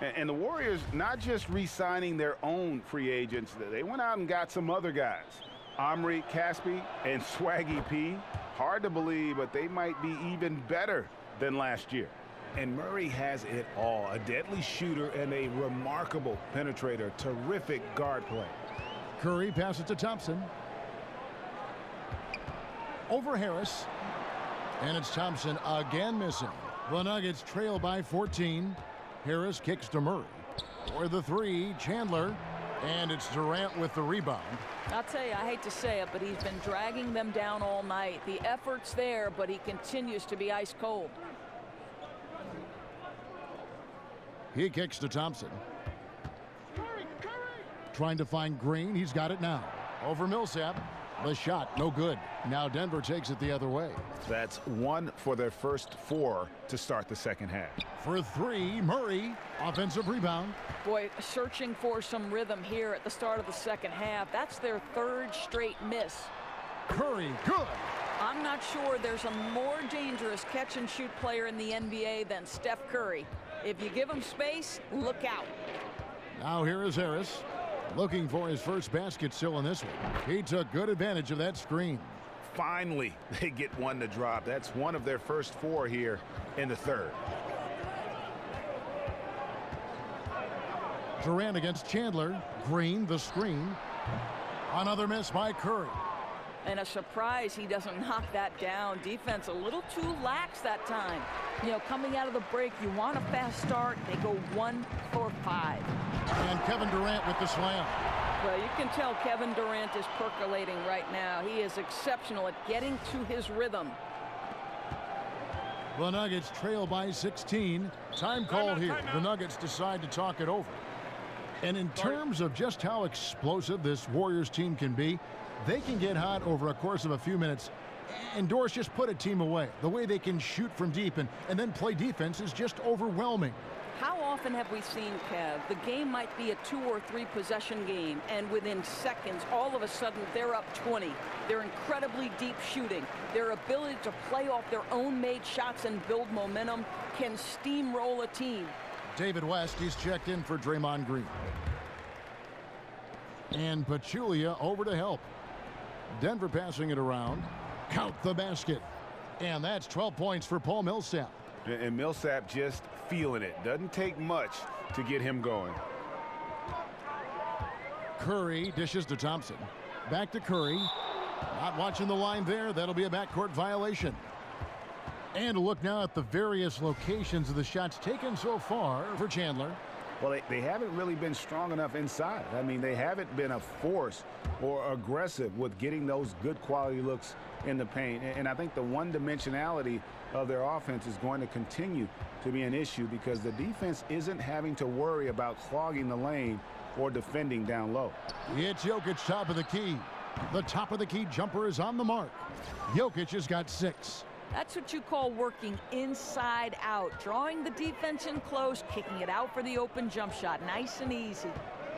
And the Warriors not just re-signing their own free agents, they went out and got some other guys. Omri Caspi and Swaggy P. Hard to believe, but they might be even better than last year. And Murray has it all. A deadly shooter and a remarkable penetrator. Terrific guard play. Curry passes to Thompson. Over Harris. And it's Thompson again missing. The Nuggets trail by 14. Harris kicks to Murray. For the 3, Chandler. And it's Durant with the rebound. I'll tell you, I hate to say it, but he's been dragging them down all night. The effort's there, but he continues to be ice cold. He kicks to Thompson. Trying to find Green. He's got it now. Over Millsap. The shot, no good. Now Denver takes it the other way. That's 1 for their first 4 to start the second half. For 3, Murray. Offensive rebound. Boy, searching for some rhythm here at the start of the second half. That's their 3rd straight miss. Curry, good. I'm not sure there's a more dangerous catch-and-shoot player in the NBA than Steph Curry. If you give him space, look out. Now here is Harris. Looking for his first basket still in this one. He took good advantage of that screen. Finally, they get one to drop. That's 1 of their first 4 here in the 3rd. Durant against Chandler. Green, the screen. Another miss by Curry. And a surprise he doesn't knock that down. Defense a little too lax that time. You know, coming out of the break, you want a fast start. They go 1 for 5. And Kevin Durant with the slam. Well, you can tell Kevin Durant is percolating right now. He is exceptional at getting to his rhythm. The Nuggets trail by 16. Time called here. The Nuggets decide to talk it over. And in terms of just how explosive this Warriors team can be, they can get hot over a course of a few minutes. And Doris just put a team away. The way they can shoot from deep and then play defense is just overwhelming. How often have we seen, Kev, the game might be a 2 or 3 possession game, and within seconds, all of a sudden, they're up 20. They're incredibly deep shooting. Their ability to play off their own made shots and build momentum can steamroll a team. David West, he's checked in for Draymond Green. And Pachulia over to help. Denver passing it around. Count the basket. And that's 12 points for Paul Millsap. And Millsap just feeling it. Doesn't take much to get him going. Curry dishes to Thompson. Back to Curry. Not watching the line there. That'll be a backcourt violation. And a look now at the various locations of the shots taken so far for Chandler. Well, they haven't really been strong enough inside. I mean, they haven't been a force or aggressive with getting those good quality looks in the paint. And I think the one-dimensionality of their offense is going to continue to be an issue because the defense isn't having to worry about clogging the lane or defending down low. It's Jokic top of the key. The top of the key jumper is on the mark. Jokic has got 6. That's what you call working inside out, drawing the defense in close, kicking it out for the open jump shot. Nice and easy.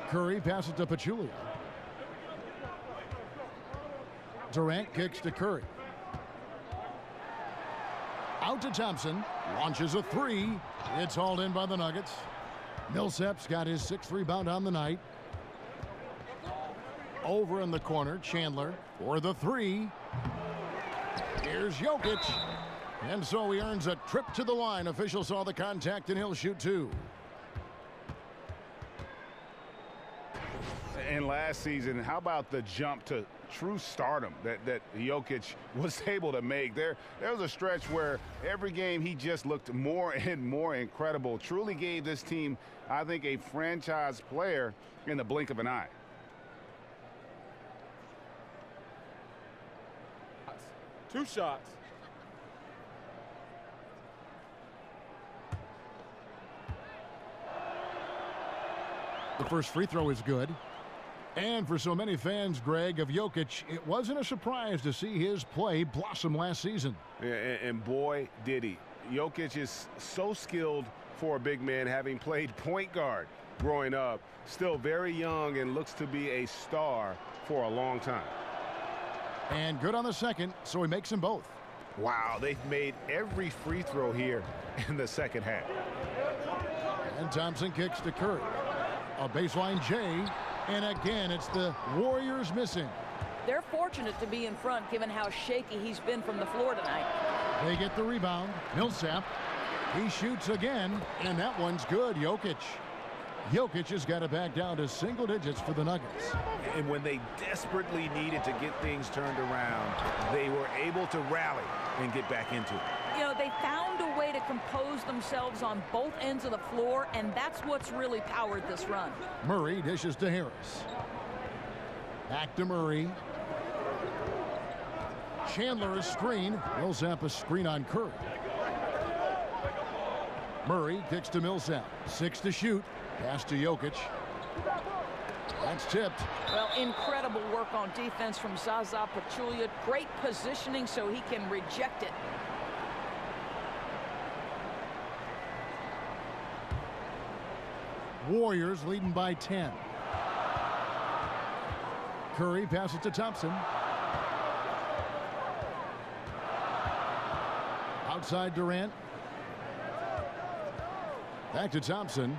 Curry passes to Pachulia. Durant kicks to Curry. Out to Thompson. Launches a 3. It's hauled in by the Nuggets. Millsap's got his 6th rebound on the night. Over in the corner, Chandler for the 3. Here's Jokic. And so he earns a trip to the line. Officials saw the contact, and he'll shoot 2. And last season, how about the jump to true stardom that Jokic was able to make? There was a stretch where every game he just looked more and more incredible. Truly gave this team, I think, a franchise player in the blink of an eye. Two shots. The first free throw is good. And for so many fans, Greg, of Jokic, it wasn't a surprise to see his play blossom last season. And boy, did he. Jokic is so skilled for a big man, having played point guard growing up. Still very young and looks to be a star for a long time. And good on the second, so he makes them both. Wow, they've made every free throw here in the second half. And Thompson kicks to Curry. A baseline J, and again, it's the Warriors missing. They're fortunate to be in front given how shaky he's been from the floor tonight. They get the rebound. Millsap. He shoots again, and that one's good. Jokic has got it back down to single digits for the Nuggets. And when they desperately needed to get things turned around, they were able to rally and get back into it. You know, they found a way to compose themselves on both ends of the floor, and that's what's really powered this run. Murray dishes to Harris. Back to Murray. Chandler a screen. Millsap a screen on Curry. Murray kicks to Millsap. 6 to shoot. Pass to Jokic. That's tipped. Well, incredible work on defense from Zaza Pachulia. Great positioning so he can reject it. Warriors leading by 10. Curry passes to Thompson. Outside Durant. Back to Thompson.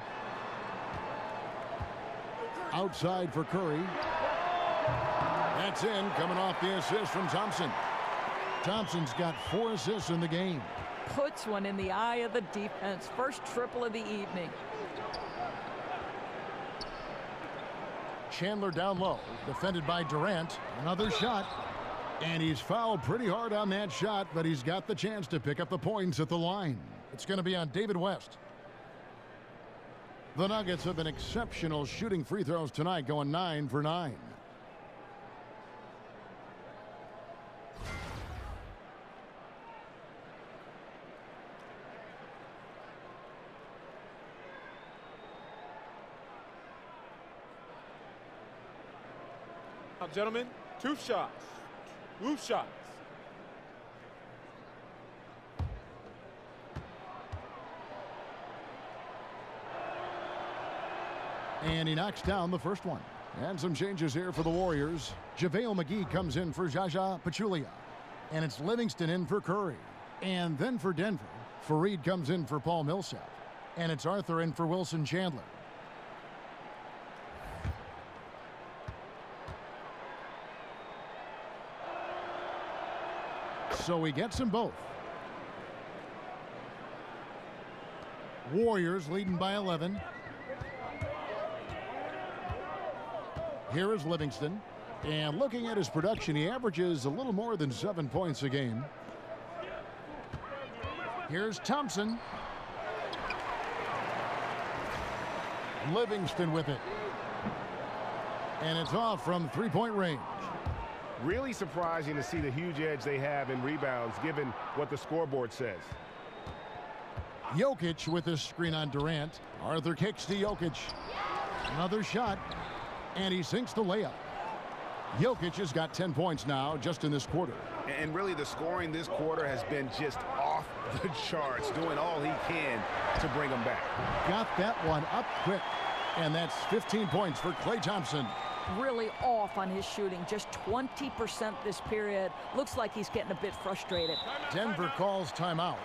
Outside for Curry. That's in, coming off the assist from Thompson. Thompson's got 4 assists in the game. Puts one in the eye of the defense. First triple of the evening. Chandler down low, defended by Durant. Another shot, and he's fouled pretty hard on that shot, but he's got the chance to pick up the points at the line. It's going to be on David West. The Nuggets have been exceptional shooting free throws tonight, going 9 for 9. Now, gentlemen, 2 shots. 2 shots. And he knocks down the first one. And some changes here for the Warriors. JaVale McGee comes in for Zaza Pachulia. And it's Livingston in for Curry. And then for Denver, Fareed comes in for Paul Millsap. And it's Arthur in for Wilson Chandler. So he gets them both. Warriors leading by 11. Here is Livingston. And looking at his production, he averages a little more than 7 points a game. Here's Thompson. Livingston with it. And it's off from 3-point range. Really surprising to see the huge edge they have in rebounds, given what the scoreboard says. Jokic with his screen on Durant. Arthur kicks to Jokic. Another shot, and he sinks the layup. Jokic has got 10 points now just in this quarter. And really the scoring this quarter has been just off the charts, doing all he can to bring them back. Got that one up quick, and that's 15 points for Klay Thompson. Really off on his shooting, just 20% this period. Looks like he's getting a bit frustrated. Denver calls timeout.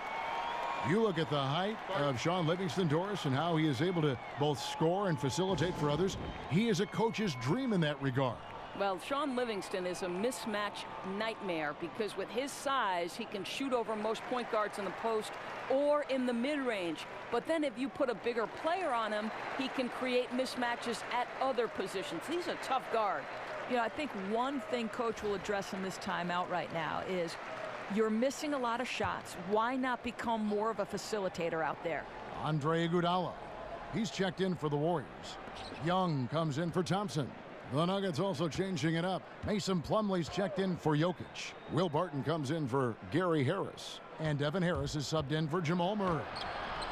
You look at the height of Sean Livingston, Doris, and how he is able to both score and facilitate for others. He is a coach's dream in that regard. Well, Sean Livingston is a mismatch nightmare because with his size, he can shoot over most point guards in the post or in the mid-range. But then if you put a bigger player on him, he can create mismatches at other positions. He's a tough guard. You know, I think one thing Coach will address in this timeout right now is you're missing a lot of shots. Why not become more of a facilitator out there? Andre Iguodala. He's checked in for the Warriors. Young comes in for Thompson. The Nuggets also changing it up. Mason Plumlee's checked in for Jokic. Will Barton comes in for Gary Harris. And Devin Harris is subbed in for Jamal Murray.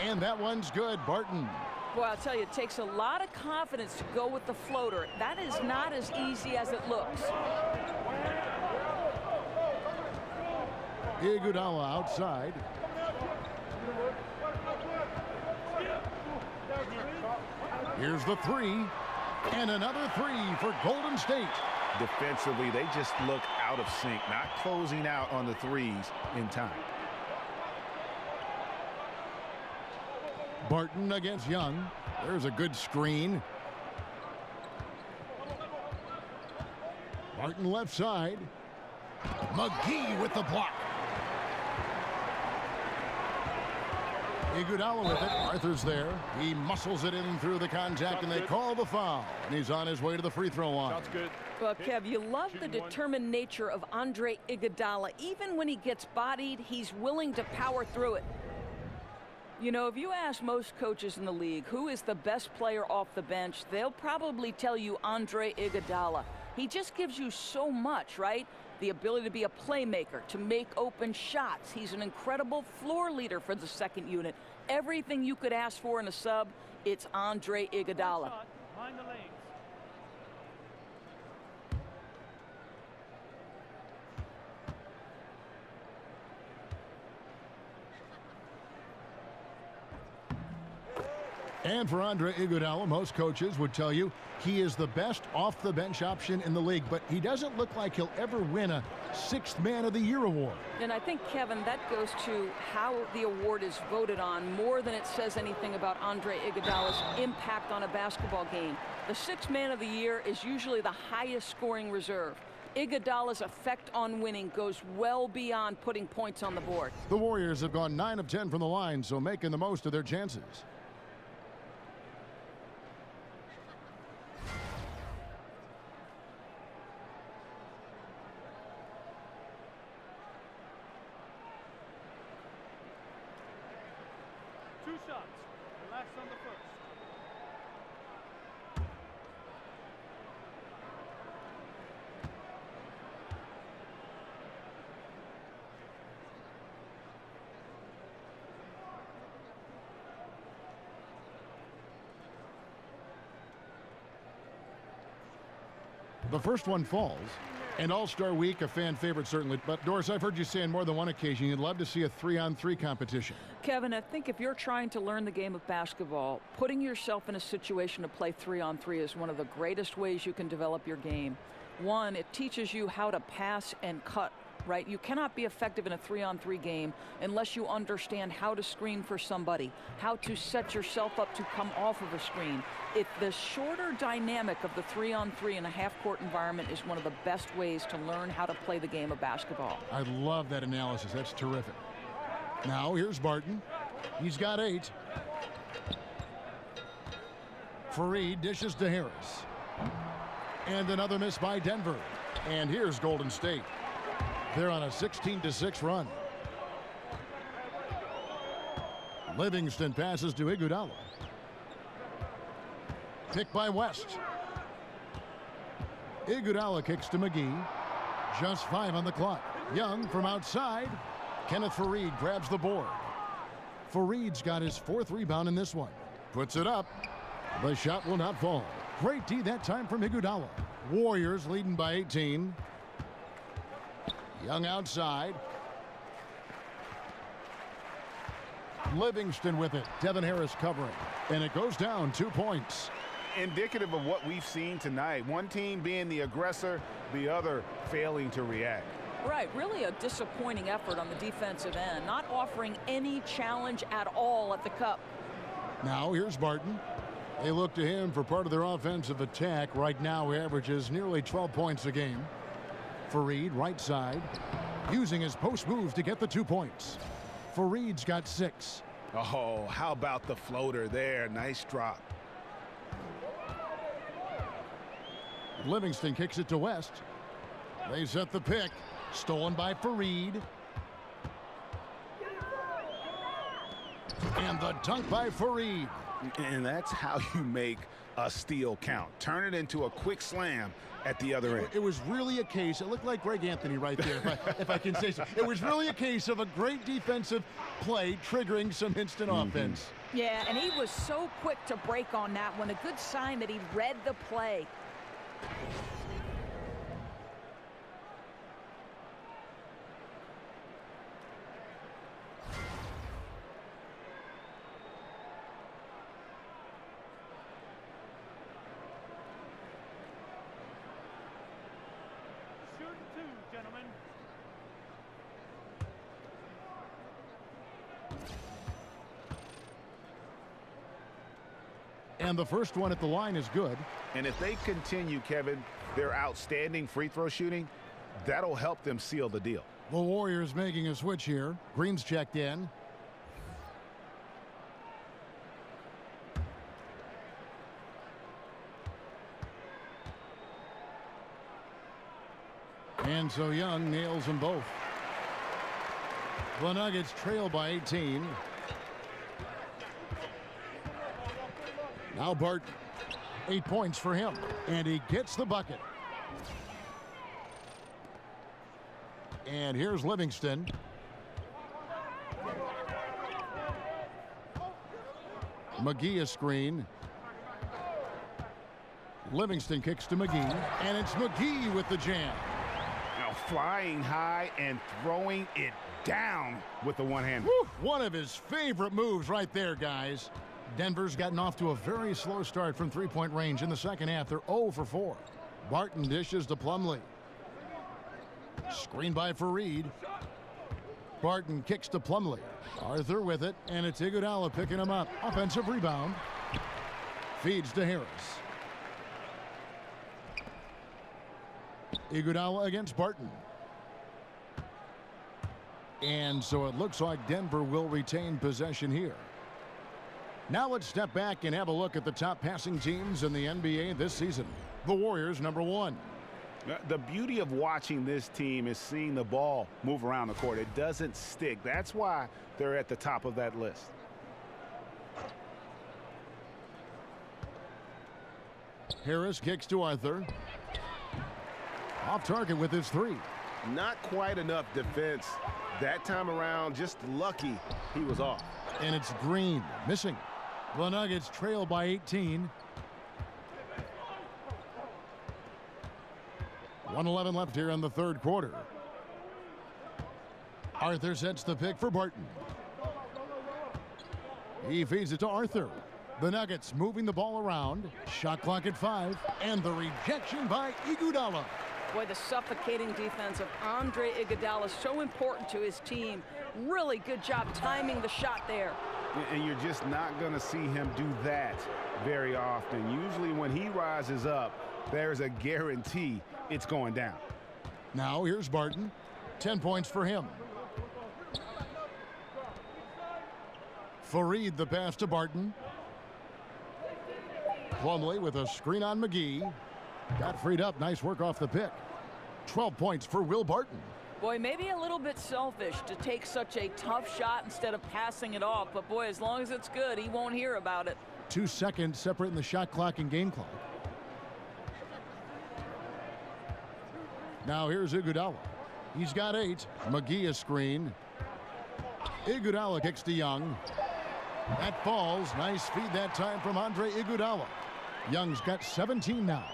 And that one's good, Barton. Well, I'll tell you, it takes a lot of confidence to go with the floater. That is not as easy as it looks. Iguodala outside. Here's the three. And another three for Golden State. Defensively, they just look out of sync, not closing out on the threes in time. Barton against Young. There's a good screen. Barton left side. McGee with the block. Iguodala with it. Arthur's there. He muscles it in through the contact, and they call the foul. And he's on his way to the free throw line. Shot's good. Well, Kev, you love the determined nature of Andre Iguodala. Even when he gets bodied, he's willing to power through it. You know, if you ask most coaches in the league who is the best player off the bench, they'll probably tell you Andre Iguodala. He just gives you so much, right? The ability to be a playmaker, to make open shots. He's an incredible floor leader for the second unit. Everything you could ask for in a sub, it's Andre Iguodala. Mind the lanes. And for Andre Iguodala, most coaches would tell you he is the best off-the-bench option in the league, but he doesn't look like he'll ever win a Sixth Man of the Year award. And I think, Kevin, that goes to how the award is voted on more than it says anything about Andre Iguodala's impact on a basketball game. The Sixth Man of the Year is usually the highest scoring reserve. Iguodala's effect on winning goes well beyond putting points on the board. The Warriors have gone 9 of 10 from the line, so making the most of their chances. Two shots. The last on the first. The first one falls. And All-Star Week, a fan favorite certainly. But, Doris, I've heard you say on more than one occasion you'd love to see a 3-on-3 competition. Kevin, I think if you're trying to learn the game of basketball, putting yourself in a situation to play 3-on-3 is one of the greatest ways you can develop your game. One, it teaches you how to pass and cut, right? You cannot be effective in a 3-on-3 game unless you understand how to screen for somebody, how to set yourself up to come off of a screen. The shorter dynamic of the 3-on-3 in a half-court environment is one of the best ways to learn how to play the game of basketball. I love that analysis. That's terrific. Now, here's Barton. He's got 8. Fareed dishes to Harris. And another miss by Denver. And here's Golden State. They're on a 16-6 run. Livingston passes to Iguodala. Pick by West. Iguodala kicks to McGee. Just 5 on the clock. Young from outside. Kenneth Fareed grabs the board. Fareed's got his 4th rebound in this one. Puts it up. The shot will not fall. Great D that time from Iguodala. Warriors leading by 18. Young outside. Livingston with it. Devin Harris covering. And it goes down 2 points. Indicative of what we've seen tonight. One team being the aggressor, the other failing to react. Right, really a disappointing effort on the defensive end, not offering any challenge at all at the cup. Now here's Barton. They look to him for part of their offensive attack. Right now he averages nearly 12 points a game. Fareed right side, using his post move to get the 2 points. Fareed's got 6. Oh, how about the floater there? Nice drop. Livingston kicks it to West. They set the pick. Stolen by Fareed. And the dunk by Fareed. And that's how you make a steal count. Turn it into a quick slam at the other end. It was really a case, it looked like Greg Anthony right there, if I can say so. It was really a case of a great defensive play triggering some instant offense. Yeah, and he was so quick to break on that one. A good sign that he read the play. gentlemen. And the first one at the line is good. And if they continue, Kevin, their outstanding free throw shooting, that'll help them seal the deal. The Warriors making a switch here. Green's checked in. And so Young nails them both. The Nuggets trail by 18. Now Bart, 8 points for him, and he gets the bucket. And here's Livingston. McGee a screen. Livingston kicks to McGee, and it's McGee with the jam. Now flying high and throwing it down with the one-hand. One of his favorite moves right there, guys. Denver's gotten off to a very slow start from three-point range in the second half. They're 0 for 4. Barton dishes to Plumlee. Screen by Fareed. Barton kicks to Plumlee. Arthur with it, and it's Iguodala picking him up. Offensive rebound. Feeds to Harris. Iguodala against Barton. And so it looks like Denver will retain possession here. Now let's step back and have a look at the top passing teams in the NBA this season. The Warriors, number 1. The beauty of watching this team is seeing the ball move around the court. It doesn't stick. That's why they're at the top of that list. Harris kicks to Arthur. Off target with his 3. Not quite enough defense that time around. Just lucky he was off. And it's Green missing. The Nuggets trail by 18. 1:11 left here in the third quarter. Arthur sets the pick for Barton. He feeds it to Arthur. The Nuggets moving the ball around. Shot clock at 5. And the rejection by Iguodala. Boy, the suffocating defense of Andre Iguodala is so important to his team. Really good job timing the shot there. And you're just not going to see him do that very often. Usually when he rises up, there's a guarantee it's going down. Now here's Barton. 10 points for him. Fareed the pass to Barton. Plumlee with a screen on McGee. Got freed up. Nice work off the pick. 12 points for Will Barton. Boy, maybe a little bit selfish to take such a tough shot instead of passing it off. But, boy, as long as it's good, he won't hear about it. 2 seconds separating the shot clock and game clock. Now here's Iguodala. He's got 8. McGee a screen. Iguodala kicks to Young. That falls. Nice feed that time from Andre Iguodala. Young's got 17 now.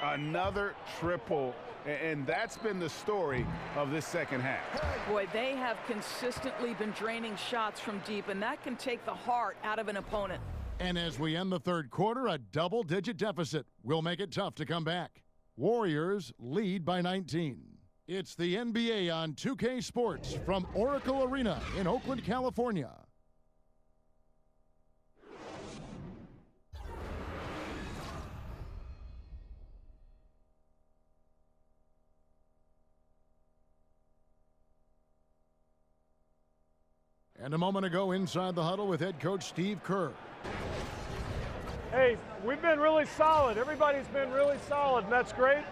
Another triple. And that's been the story of this second half. Boy, they have consistently been draining shots from deep, and that can take the heart out of an opponent. And as we end the third quarter, a double-digit deficit will make it tough to come back. Warriors lead by 19. It's the NBA on 2K Sports from Oracle Arena in Oakland, California. And a moment ago inside the huddle with head coach Steve Kerr. Hey, we've been really solid. Everybody's been really solid, and that's great.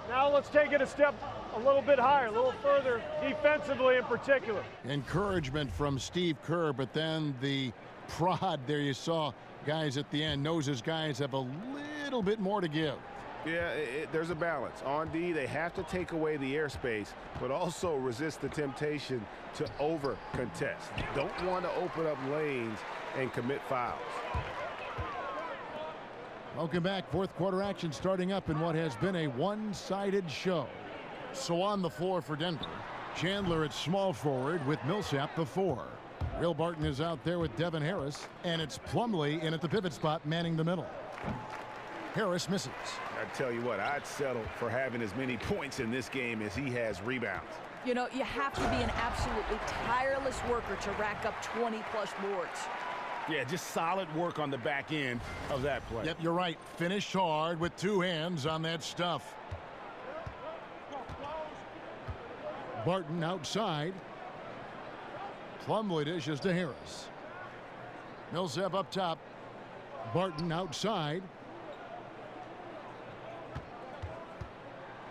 Now let's take it a step a little bit higher, a little further defensively in particular. Encouragement from Steve Kerr, but then the prod there you saw guys at the end knows his guys have a little bit more to give. Yeah, there's a balance. On D, they have to take away the airspace, but also resist the temptation to over-contest. Don't want to open up lanes and commit fouls. Welcome back. Fourth quarter action starting up in what has been a one-sided show. So on the floor for Denver, Chandler at small forward with Millsap the 4. Will Barton is out there with Devin Harris, and it's Plumlee in at the pivot spot manning the middle. Harris misses. I tell you what, I'd settle for having as many points in this game as he has rebounds. You know, you have to be an absolutely tireless worker to rack up 20-plus boards. Yeah, just solid work on the back end of that play. Yep, you're right. Finished hard with two hands on that stuff. Barton outside. Plumlee dishes to Harris. Millsap up top. Barton outside.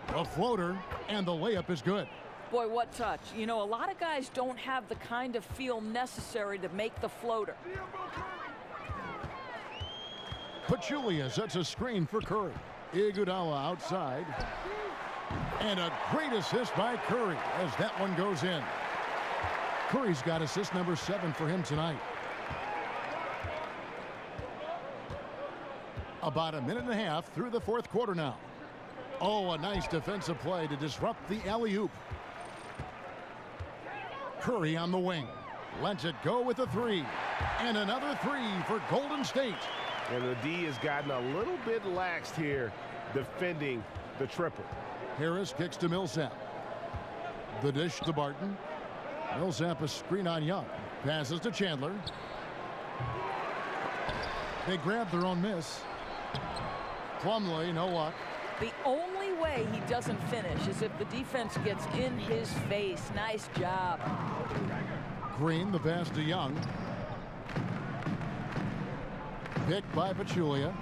A floater, and the layup is good. Boy, what touch. You know, a lot of guys don't have the kind of feel necessary to make the floater. Pachulia sets a screen for Curry. Iguodala outside. And a great assist by Curry as that one goes in. Curry's got assist number 7 for him tonight. About a minute and a half through the fourth quarter now. Oh, a nice defensive play to disrupt the alley-oop. Curry on the wing. Lets it go with a 3. And another 3 for Golden State. And the D has gotten a little bit laxed here defending the triple. Harris kicks to Millsap. The dish to Barton. Millsap a screen on Young. Passes to Chandler. They grab their own miss. Plumlee, no luck. The only way he doesn't finish is if the defense gets in his face. Nice job. Green, the pass to Young. Picked by Pachulia.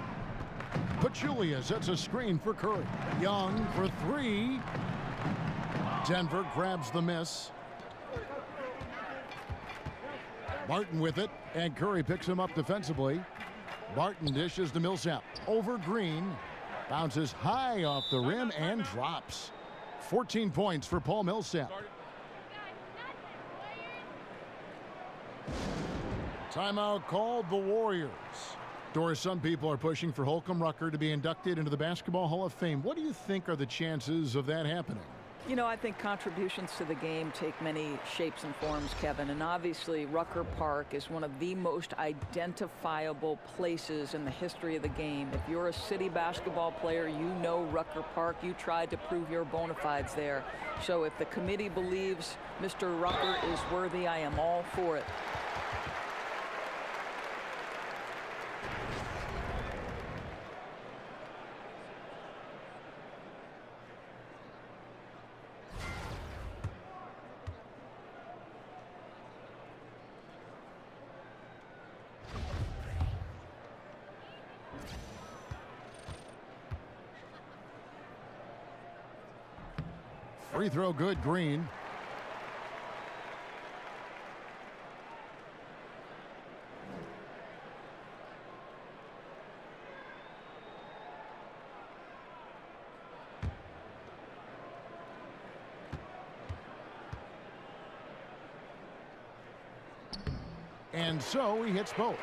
Pachulia sets a screen for Curry. Young for 3. Denver grabs the miss. Barton with it, and Curry picks him up defensively. Barton dishes to Millsap. Over Green. Bounces high off the rim and drops. 14 points for Paul Millsap. Timeout called the Warriors. Doris, some people are pushing for Holcomb Rucker to be inducted into the Basketball Hall of Fame. What do you think are the chances of that happening? You know, I think contributions to the game take many shapes and forms, Kevin. And obviously, Rucker Park is one of the most identifiable places in the history of the game. If you're a city basketball player, you know Rucker Park. You tried to prove your bona fides there. So if the committee believes Mr. Rucker is worthy, I am all for it. Free throw good, Green. And so he hits both.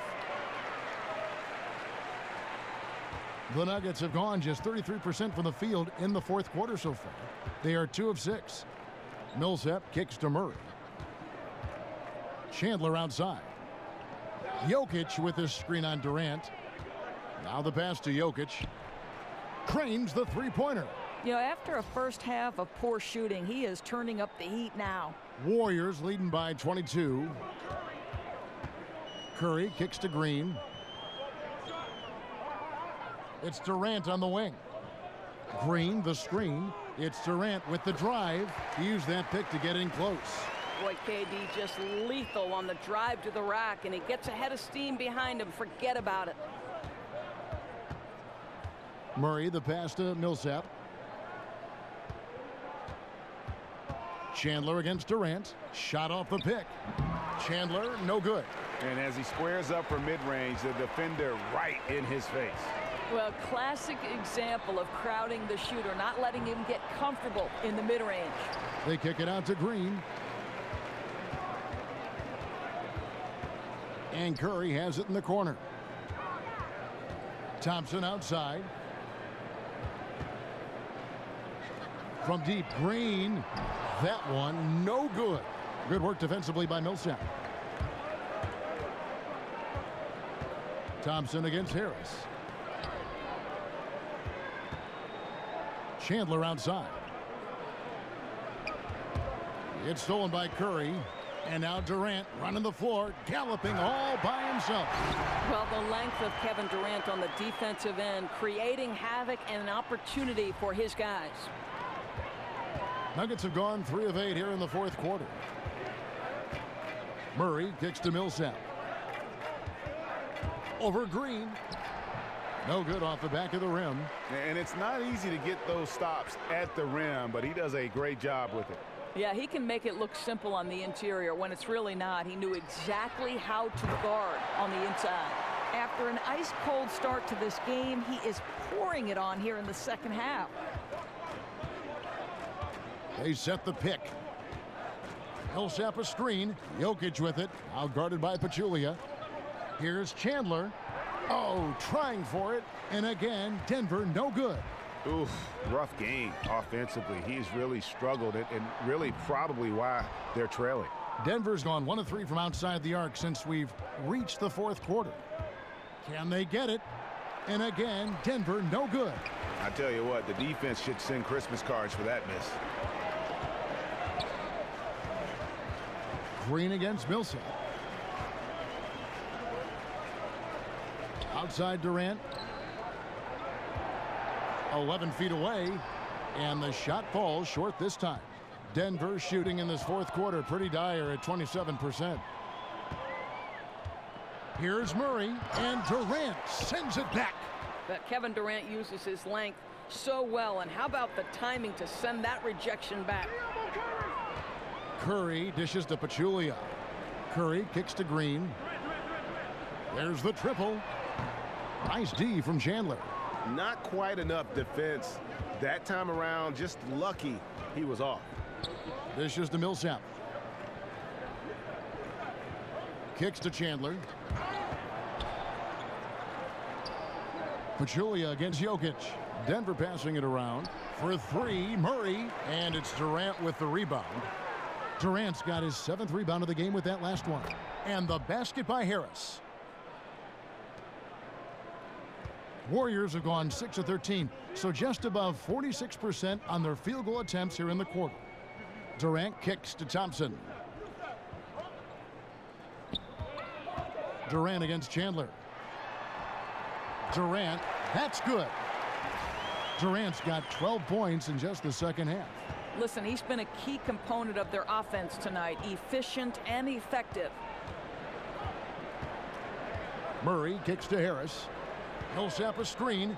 The Nuggets have gone just 33% from the field in the fourth quarter so far. They are 2 of 6. Millsap kicks to Murray. Chandler outside. Jokic with his screen on Durant. Now the pass to Jokic. Cranes the three-pointer. You know, after a first half of poor shooting, he is turning up the heat now. Warriors leading by 22. Curry kicks to Green. It's Durant on the wing. Green, the screen. It's Durant with the drive. He used that pick to get in close. Boy, KD just lethal on the drive to the rack, and he gets ahead of steam behind him. Forget about it. Murray, the pass to Millsap. Chandler against Durant. Shot off the pick. Chandler, no good. And as he squares up for mid-range, the defender right in his face. Well, classic example of crowding the shooter, not letting him get comfortable in the mid-range. They kick it out to Green. And Curry has it in the corner. Thompson outside. From deep, Green. That one, no good. Good work defensively by Millsap. Thompson against Harris. Chandler outside. It's stolen by Curry. And now Durant running the floor, galloping all by himself. Well, the length of Kevin Durant on the defensive end, creating havoc and an opportunity for his guys. Nuggets have gone 3 of 8 here in the fourth quarter. Murray kicks to Millsap. Over Green. No good off the back of the rim. And it's not easy to get those stops at the rim, but he does a great job with it. Yeah, he can make it look simple on the interior when it's really not. He knew exactly how to guard on the inside. After an ice-cold start to this game, he is pouring it on here in the second half. They set the pick. Millsap a screen. Jokic with it. Out-guarded by Pachulia. Here's Chandler. Oh, trying for it. And again, Denver no good. Oof, rough game offensively. He's really struggled and really probably why they're trailing. Denver's gone 1 of 3 from outside the arc since we've reached the fourth quarter. Can they get it? And again, Denver no good. I tell you what, the defense should send Christmas cards for that miss. Green against Millsap. Outside Durant. 11 feet away, and the shot falls short this time. Denver shooting in this fourth quarter pretty dire at 27%. Here's Murray, and Durant sends it back. But Kevin Durant uses his length so well, and how about the timing to send that rejection back? Curry dishes to Pachulia. Curry kicks to Green. There's the triple. Nice D from Chandler. Not quite enough defense that time around. Just lucky he was off. Dishes to Millsap. Kicks to Chandler. Pachulia against Jokic. Denver passing it around for 3. Murray, and it's Durant with the rebound. Durant's got his 7th rebound of the game with that last one. And the basket by Harris. Warriors have gone 6 of 13, so just above 46% on their field goal attempts here in the quarter. Durant kicks to Thompson. Durant against Chandler. Durant, that's good. Durant's got 12 points in just the second half. Listen, he's been a key component of their offense tonight, efficient and effective. Murray kicks to Harris. Millsap a screen.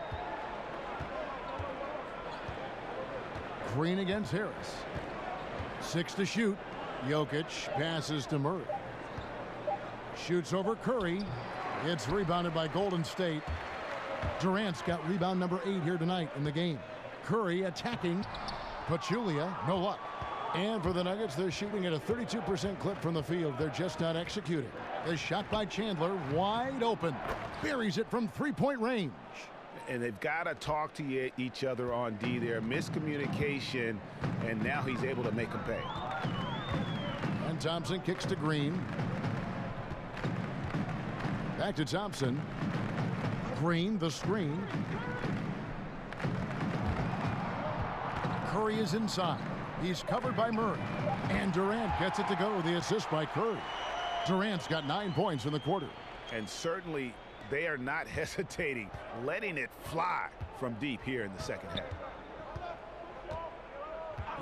Green against Harris. 6 to shoot. Jokic passes to Murray. Shoots over Curry. It's rebounded by Golden State. Durant's got rebound number 8 here tonight in the game. Curry attacking. Pachulia, no luck. And for the Nuggets, they're shooting at a 32% clip from the field. They're just not executing. The shot by Chandler, wide open. Buries it from 3-point range. And they've got to talk to each other on D there. Miscommunication, and now he's able to make them pay. And Thompson kicks to Green. Back to Thompson. Green, the screen. Curry is inside. He's covered by Murray. And Durant gets it to go. The assist by Curry. Durant's got 9 points in the quarter. And certainly they are not hesitating, letting it fly from deep here in the second half.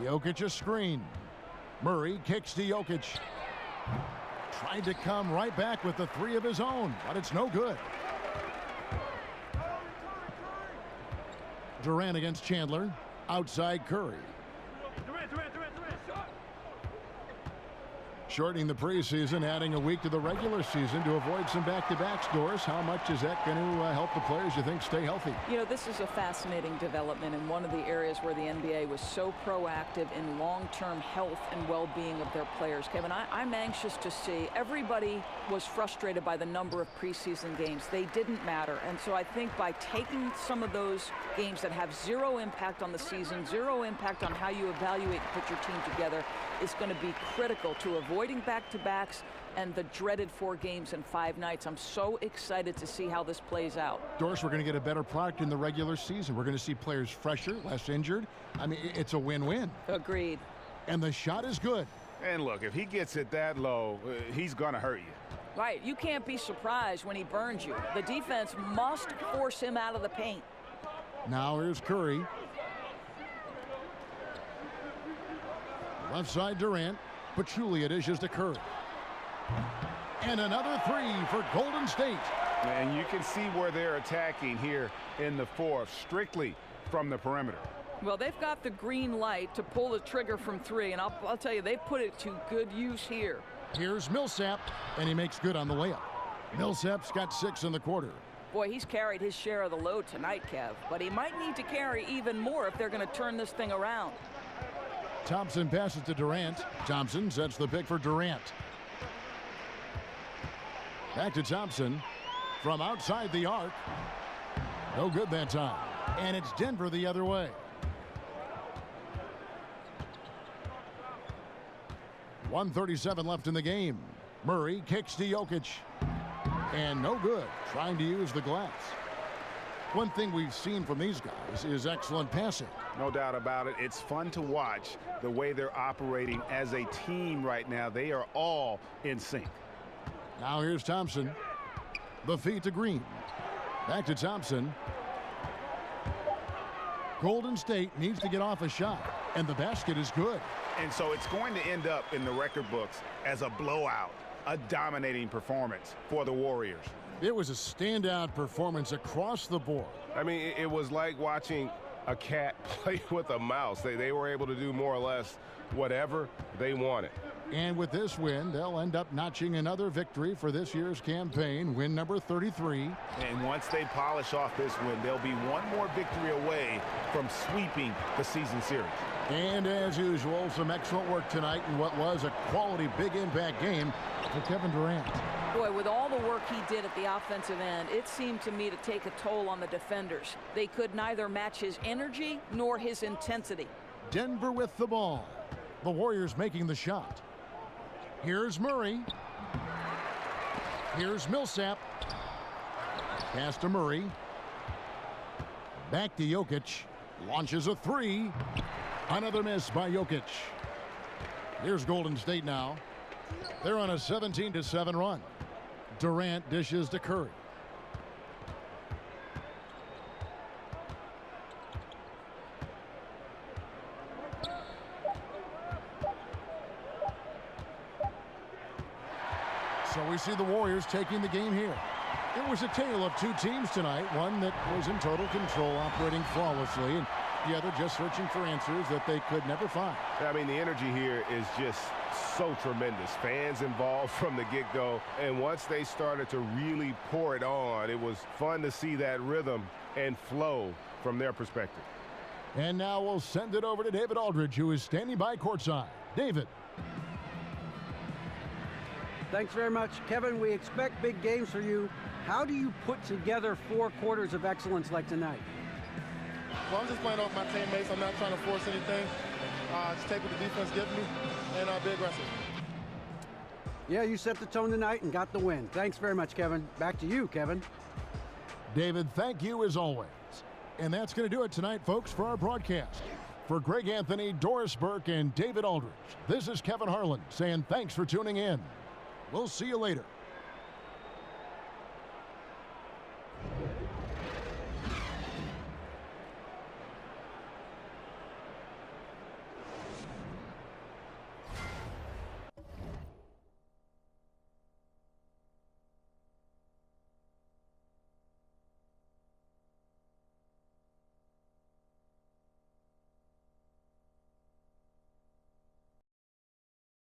Jokic a screen. Murray kicks to Jokic. Tried to come right back with the 3 of his own, but it's no good. Durant against Chandler. Outside Curry. Shortening the preseason, adding a week to the regular season to avoid some back-to-backs. Doris, how much is that going to help the players, you think, stay healthy? You know, this is a fascinating development in one of the areas where the NBA was so proactive in long-term health and well-being of their players. Kevin, I'm anxious to see. Everybody was frustrated by the number of preseason games. They didn't matter. And so I think by taking some of those games that have zero impact on the season, zero impact on how you evaluate and put your team together, is going to be critical to avoiding back-to-backs and the dreaded 4 games in 5 nights. I'm so excited to see how this plays out. Doris, we're going to get a better product in the regular season. We're going to see players fresher, less injured. I mean, it's a win-win. Agreed. And the shot is good. And look, if he gets it that low, he's going to hurt you. Right, you can't be surprised when he burns you. The defense must force him out of the paint. Now here's Curry. Left side Durant. Pachulia dishes to Curry. And another 3 for Golden State. And you can see where they're attacking here in the 4th, strictly from the perimeter. Well, they've got the green light to pull the trigger from 3, and I'll tell you, they put it to good use here. Here's Millsap, and he makes good on the layup. Millsap's got 6 in the quarter. Boy, he's carried his share of the load tonight, Kev, but he might need to carry even more if they're going to turn this thing around. Thompson passes to Durant. Thompson sets the pick for Durant. Back to Thompson from outside the arc. No good that time. And it's Denver the other way. .137 left in the game. Murray kicks to Jokic. And no good. Trying to use the glass. One thing we've seen from these guys is excellent passing. No doubt about it. It's fun to watch the way they're operating as a team right now. They are all in sync. Now here's Thompson. The feed to Green. Back to Thompson. Golden State needs to get off a shot, and the basket is good. And so it's going to end up in the record books as a blowout, a dominating performance for the Warriors. It was a standout performance across the board. I mean, it was like watching a cat play with a mouse. They were able to do more or less whatever they wanted. And with this win, they'll end up notching another victory for this year's campaign, win number 33. And once they polish off this win, they'll be one more victory away from sweeping the season series. And as usual, some excellent work tonight in what was a quality big impact game for Kevin Durant. Boy, with all the work he did at the offensive end, it seemed to me to take a toll on the defenders. They could neither match his energy nor his intensity. Denver with the ball. The Warriors making the shot. Here's Murray. Here's Millsap. Pass to Murray. Back to Jokic. Launches a 3. Another miss by Jokic. Here's Golden State now. They're on a 17-7 run. Durant dishes to Curry. So we see the Warriors taking the game here. It was a tale of 2 teams tonight. One that was in total control, operating flawlessly, and the other just searching for answers that they could never find. I mean, the energy here is just so tremendous. Fans involved from the get-go, and once they started to really pour it on, it was fun to see that rhythm and flow from their perspective. And now we'll send it over to David Aldridge, who is standing by courtside. David. Thanks very much. Kevin, we expect big games for you. How do you put together 4 quarters of excellence like tonight? Well, I'm just playing off my teammates. I'm not trying to force anything. Just take what the defense gives me and be aggressive. Yeah, you set the tone tonight and got the win. Thanks very much, Kevin. Back to you, Kevin. David, thank you as always. And that's going to do it tonight, folks, for our broadcast. For Greg Anthony, Doris Burke, and David Aldridge, this is Kevin Harlan saying thanks for tuning in. We'll see you later.